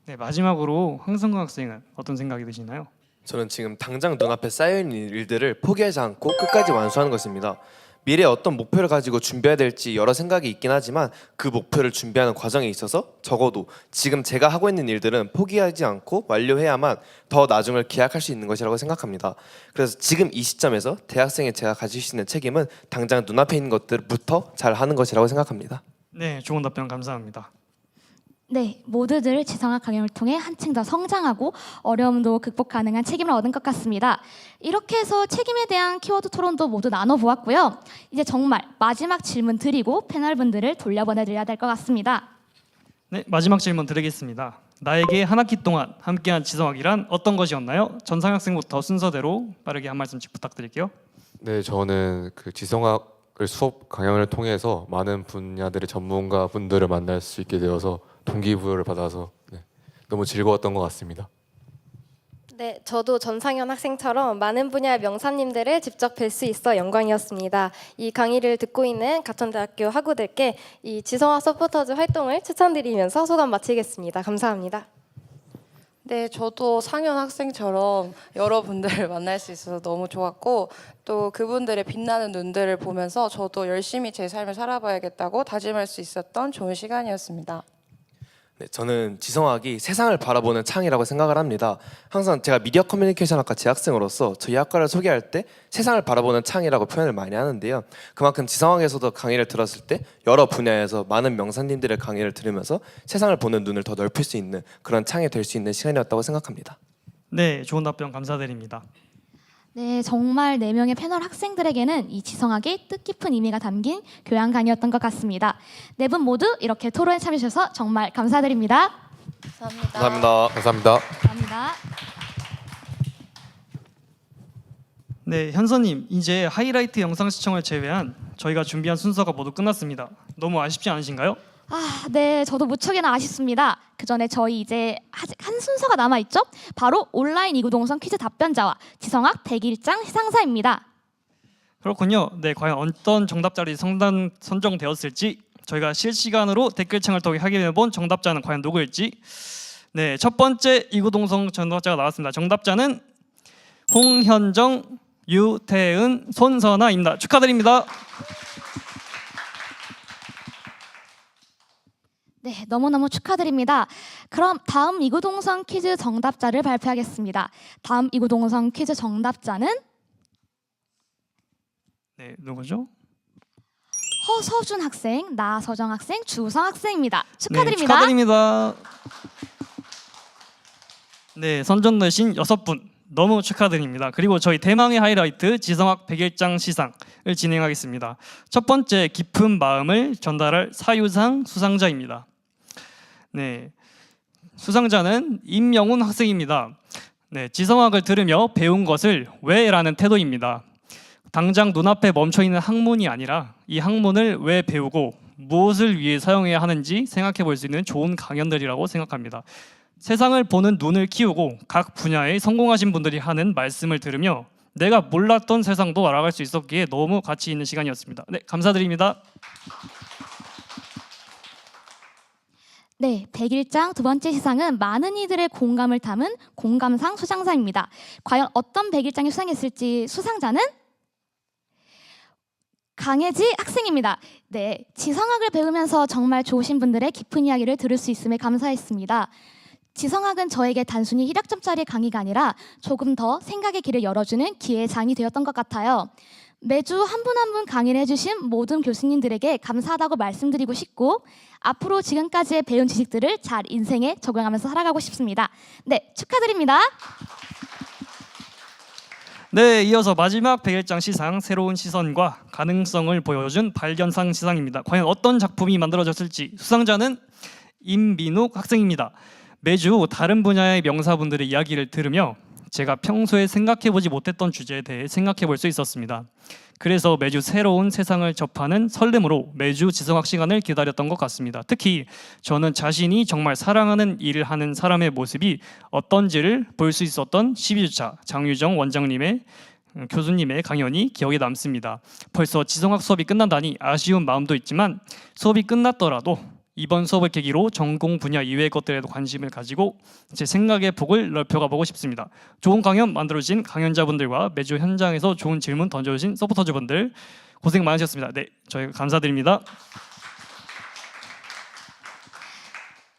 네, 마지막으로 황성근 학생은 어떤 생각이 드시나요? 저는 지금 당장 눈앞에 쌓여있는 일들을 포기하지 않고 끝까지 완수하는 것입니다. 미래에 어떤 목표를 가지고 준비해야 될지 여러 생각이 있긴 하지만 그 목표를 준비하는 과정에 있어서 적어도 지금 제가 하고 있는 일들은 포기하지 않고 완료해야만 더 나중을 기약할 수 있는 것이라고 생각합니다. 그래서 지금 이 시점에서 대학생의 제가 가질 수 있는 책임은 당장 눈앞에 있는 것들부터 잘 하는 것이라고 생각합니다. 네, 좋은 답변 감사합니다. 네, 모두들 지성학 강연을 통해 한층 더 성장하고 어려움도 극복 가능한 책임을 얻은 것 같습니다. 이렇게 해서 책임에 대한 키워드 토론도 모두 나눠보았고요. 이제 정말 마지막 질문 드리고 패널분들을 돌려보내드려야 될 것 같습니다. 네, 마지막 질문 드리겠습니다. 나에게 한 학기 동안 함께한 지성학이란 어떤 것이었나요? 전상 학생부터 순서대로 빠르게 한 말씀씩 부탁드릴게요. 네, 저는 그 지성학을 수업 강연을 통해서 많은 분야들의 전문가 분들을 만날 수 있게 되어서 동기부여를 받아서 너무 즐거웠던 것 같습니다. 네, 저도 전상현 학생처럼 많은 분야의 명사님들을 직접 뵐 수 있어 영광이었습니다. 이 강의를 듣고 있는 가천대학교 학우들께 이 지성학 서포터즈 활동을 추천드리면서 소감 마치겠습니다. 감사합니다. 네, 저도 상현 학생처럼 여러분들을 만날 수 있어서 너무 좋았고 또 그분들의 빛나는 눈들을 보면서 저도 열심히 제 삶을 살아봐야겠다고 다짐할 수 있었던 좋은 시간이었습니다. 네, 저는 지성학이 세상을 바라보는 창이라고 생각을 합니다. 항상 제가 미디어 커뮤니케이션 학과 재학생으로서 저희 학과를 소개할 때 세상을 바라보는 창이라고 표현을 많이 하는데요. 그만큼 지성학에서도 강의를 들었을 때 여러 분야에서 많은 명사님들의 강의를 들으면서 세상을 보는 눈을 더 넓힐 수 있는 그런 창이 될 수 있는 시간이었다고 생각합니다. 네, 좋은 답변 감사드립니다. 네, 정말 4명의 패널 학생들에게는 이 지성학의 뜻깊은 의미가 담긴 교양 강의였던 것 같습니다. 4분 모두 이렇게 토론에 참여하셔서 정말 감사드립니다. 감사합니다. 감사합니다. 감사합니다. 감사합니다. 네, 현서님, 이제 하이라이트 영상 시청을 제외한 저희가 준비한 순서가 모두 끝났습니다. 너무 아쉽지 않으신가요? 네, 저도 무척이나 아쉽습니다. 그 전에 저희 이제 아직 한 순서가 남아 있죠. 바로 온라인 이구동성 퀴즈 답변자와 지성학 100일장 시상사입니다. 그렇군요. 네, 과연 어떤 정답자들이 선정되었을지 저희가 실시간으로 댓글창을 통해 확인해본 정답자는 과연 누구일지. 네, 첫 번째 이구동성 정답자가 나왔습니다. 정답자는 홍현정, 유태은, 손선아입니다. 축하드립니다. 네, 너무너무 축하드립니다. 그럼 다음 이구동성 퀴즈 정답자를 발표하겠습니다. 다음 이구동성 퀴즈 정답자는 네, 누구죠? 허서준 학생, 나서정 학생, 주성 학생입니다. 축하드립니다. 네, 축하드립니다. 네, 선정되신 6분 너무 축하드립니다. 그리고 저희 대망의 하이라이트 지성학 100일장 시상을 진행하겠습니다. 첫 번째 깊은 마음을 전달할 사유상 수상자입니다. 네, 수상자는 임영훈 학생입니다. 네, 지성학을 들으며 배운 것을 왜라는 태도입니다. 당장 눈앞에 멈춰있는 학문이 아니라 이 학문을 왜 배우고 무엇을 위해 사용해야 하는지 생각해 볼 수 있는 좋은 강연들이라고 생각합니다. 세상을 보는 눈을 키우고 각 분야에 성공하신 분들이 하는 말씀을 들으며 내가 몰랐던 세상도 알아갈 수 있었기에 너무 가치 있는 시간이었습니다. 네, 감사드립니다. 네, 100일장 두 번째 시상은 많은 이들의 공감을 담은 공감상 수상자입니다. 과연 어떤 100일장이 수상했을지 수상자는 강혜지 학생입니다. 네, 지성학을 배우면서 정말 좋으신 분들의 깊은 이야기를 들을 수 있음에 감사했습니다. 지성학은 저에게 단순히 1학점짜리 강의가 아니라 조금 더 생각의 길을 열어주는 기회의 장이 되었던 것 같아요. 매주 한 분 한 분 강의를 해주신 모든 교수님들에게 감사하다고 말씀드리고 싶고 앞으로 지금까지의 배운 지식들을 잘 인생에 적용하면서 살아가고 싶습니다. 네, 축하드립니다. 네, 이어서 마지막 100일장 시상 새로운 시선과 가능성을 보여준 발견상 시상입니다. 과연 어떤 작품이 만들어졌을지 수상자는 임민욱 학생입니다. 매주 다른 분야의 명사분들의 이야기를 들으며 제가 평소에 생각해보지 못했던 주제에 대해 생각해볼 수 있었습니다. 그래서 매주 새로운 세상을 접하는 설렘으로 매주 지성학 시간을 기다렸던 것 같습니다. 특히 저는 자신이 정말 사랑하는 일을 하는 사람의 모습이 어떤지를 볼 수 있었던 12주차 장유정 교수님의 강연이 기억에 남습니다. 벌써 지성학 수업이 끝난다니 아쉬운 마음도 있지만 수업이 끝났더라도 이번 수업을 계기로 전공 분야 이외의 것들에도 관심을 가지고 제 생각의 폭을 넓혀가 보고 싶습니다. 좋은 강연 만들어주신 강연자분들과 매주 현장에서 좋은 질문 던져주신 서포터즈분들 고생 많으셨습니다. 네, 저희가 감사드립니다.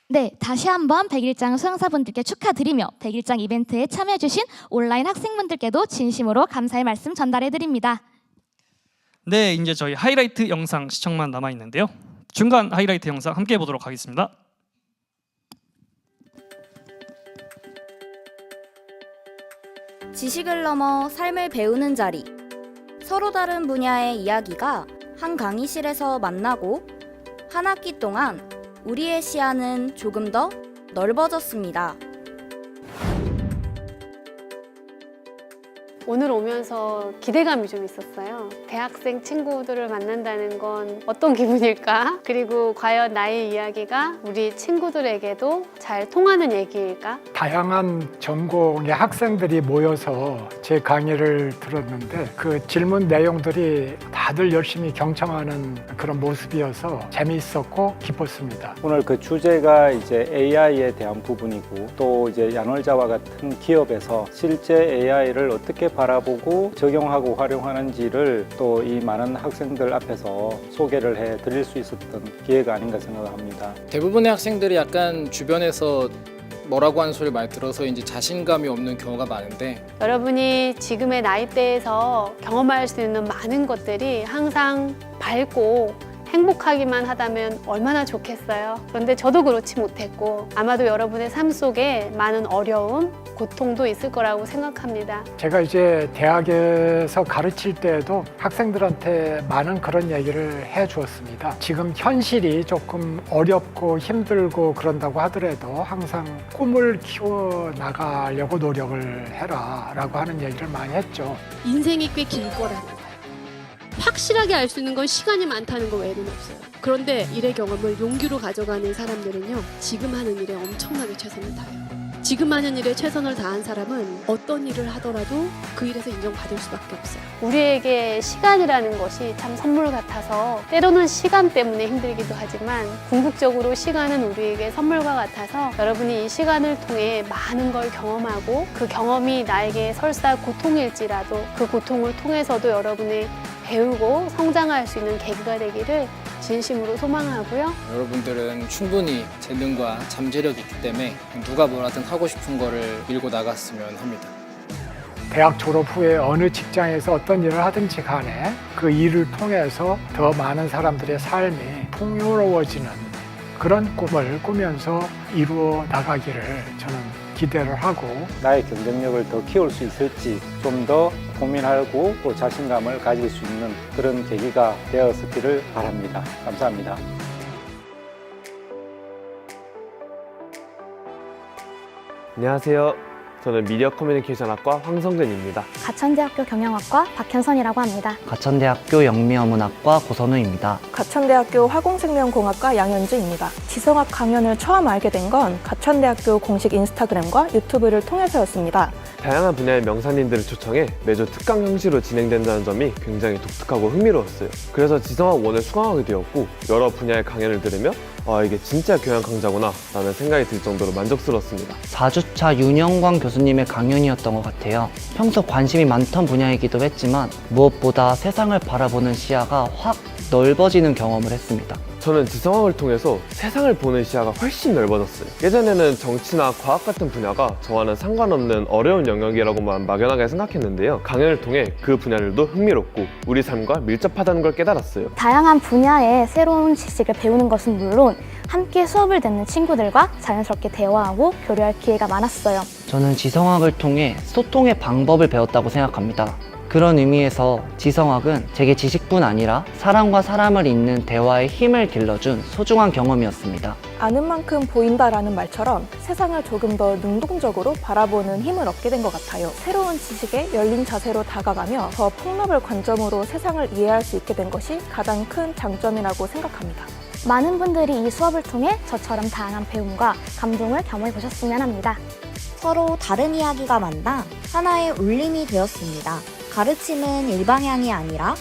네, 다시 한번 100일장 수강사분들께 축하드리며 100일장 이벤트에 참여해주신 온라인 학생분들께도 진심으로 감사의 말씀 전달해드립니다. 네, 이제 저희 하이라이트 영상 시청만 남아있는데요. 중간 하이라이트 영상 함께 보도록 하겠습니다. 지식을 넘어 삶을 배우는 자리. 서로 다른 분야의 이야기가 한 강의실에서 만나고 한 학기 동안 우리의 시야는 조금 더 넓어졌습니다. 오늘 오면서 기대감이 좀 있었어요. 대학생 친구들을 만난다는 건 어떤 기분일까? 그리고 과연 나의 이야기가 우리 친구들에게도 잘 통하는 얘기일까? 다양한 전공의 학생들이 모여서 제 강의를 들었는데 그 질문 내용들이 다들 열심히 경청하는 그런 모습이어서 재미있었고 기뻤습니다. 오늘 그 주제가 이제 AI에 대한 부분이고 또 이제 야놀자와 같은 기업에서 실제 AI를 어떻게 바라보고 적용하고 활용하는지를 또 이 많은 학생들 앞에서 소개를 해 드릴 수 있었던 기회가 아닌가 생각합니다. 대부분의 학생들이 약간 주변에서 뭐라고 하는 소리를 많이 들어서 이제 자신감이 없는 경우가 많은데 여러분이 지금의 나이대에서 경험할 수 있는 많은 것들이 항상 밝고 행복하기만 하다면 얼마나 좋겠어요. 그런데 저도 그렇지 못했고 아마도 여러분의 삶 속에 많은 어려움, 고통도 있을 거라고 생각합니다. 제가 이제 대학에서 가르칠 때에도 학생들한테 많은 그런 얘기를 해 주었습니다. 지금 현실이 조금 어렵고 힘들고 그런다고 하더라도 항상 꿈을 키워 나가려고 노력을 해라 라고 하는 얘기를 많이 했죠. 인생이 꽤 길 거라는 거예요. 확실하게 알 수 있는 건 시간이 많다는 거 외에는 없어요. 그런데 일의 경험을 용기로 가져가는 사람들은요, 지금 하는 일에 엄청나게 최선을 다해요. 지금 하는 일에 최선을 다한 사람은 어떤 일을 하더라도 그 일에서 인정받을 수밖에 없어요. 우리에게 시간이라는 것이 참 선물 같아서 때로는 시간 때문에 힘들기도 하지만 궁극적으로 시간은 우리에게 선물과 같아서 여러분이 이 시간을 통해 많은 걸 경험하고 그 경험이 나에게 설사 고통일지라도 그 고통을 통해서도 여러분이 배우고 성장할 수 있는 계기가 되기를 진심으로 소망하고요. 여러분들은 충분히 재능과 잠재력이 있기 때문에 누가 뭐라든 하고 싶은 거를 밀고 나갔으면 합니다. 대학 졸업 후에 어느 직장에서 어떤 일을 하든지 간에 그 일을 통해서 더 많은 사람들의 삶이 풍요로워지는 그런 꿈을 꾸면서 이루어 나가기를 저는 기대를 하고 나의 경쟁력을 더 키울 수 있을지 좀 더 고민하고 또 자신감을 가질 수 있는 그런 계기가 되었기를 바랍니다. 감사합니다. 안녕하세요. 저는 미디어 커뮤니케이션학과 황성근입니다. 가천대학교 경영학과 박현선이라고 합니다. 가천대학교 영미어문학과 고선우입니다. 가천대학교 화공생명공학과 양현주입니다. 지성학 강연을 처음 알게 된 건 가천대학교 공식 인스타그램과 유튜브를 통해서였습니다. 다양한 분야의 명사님들을 초청해 매주 특강 형식으로 진행된다는 점이 굉장히 독특하고 흥미로웠어요. 그래서 지성학 1을 수강하게 되었고 여러 분야의 강연을 들으며 이게 진짜 교양 강좌구나 라는 생각이 들 정도로 만족스러웠습니다. 4주차 윤영광 교수님의 강연이었던 것 같아요. 평소 관심이 많던 분야이기도 했지만 무엇보다 세상을 바라보는 시야가 확 넓어지는 경험을 했습니다. 저는 지성학을 통해서 세상을 보는 시야가 훨씬 넓어졌어요. 예전에는 정치나 과학 같은 분야가 저와는 상관없는 어려운 영역이라고만 막연하게 생각했는데요. 강연을 통해 그 분야들도 흥미롭고 우리 삶과 밀접하다는 걸 깨달았어요. 다양한 분야의 새로운 지식을 배우는 것은 물론 함께 수업을 듣는 친구들과 자연스럽게 대화하고 교류할 기회가 많았어요. 저는 지성학을 통해 소통의 방법을 배웠다고 생각합니다. 그런 의미에서 지성학은 제게 지식뿐 아니라 사람과 사람을 잇는 대화의 힘을 길러준 소중한 경험이었습니다. 아는 만큼 보인다라는 말처럼 세상을 조금 더 능동적으로 바라보는 힘을 얻게 된 것 같아요. 새로운 지식에 열린 자세로 다가가며 더 폭넓은 관점으로 세상을 이해할 수 있게 된 것이 가장 큰 장점이라고 생각합니다. 많은 분들이 이 수업을 통해 저처럼 다양한 배움과 감동을 경험해 보셨으면 합니다. 서로 다른 이야기가 만나 하나의 울림이 되었습니다. 가르침은 일방향이 아니라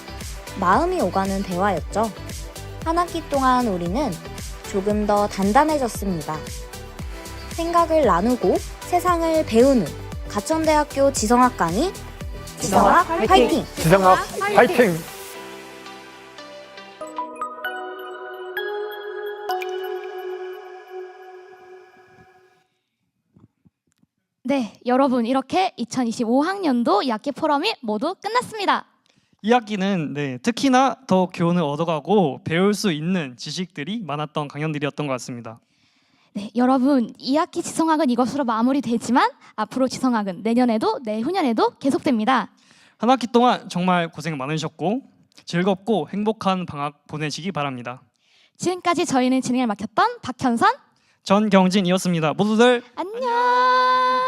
마음이 오가는 대화였죠. 한 학기 동안 우리는 조금 더 단단해졌습니다. 생각을 나누고 세상을 배우는 가천대학교 지성학 강의 지성학 화이팅! 지성학 화이팅! 네, 여러분 이렇게 2025학년도 2학기 포럼이 모두 끝났습니다. 이 학기는 특히나 더 교훈을 얻어가고 배울 수 있는 지식들이 많았던 강연들이었던 것 같습니다. 네, 여러분 2학기 지성학은 이것으로 마무리되지만 앞으로 지성학은 내년에도 내후년에도 계속됩니다. 한 학기 동안 정말 고생 많으셨고 즐겁고 행복한 방학 보내시기 바랍니다. 지금까지 저희는 진행을 맡았던 박현선, 전경진이었습니다. 모두들 안녕.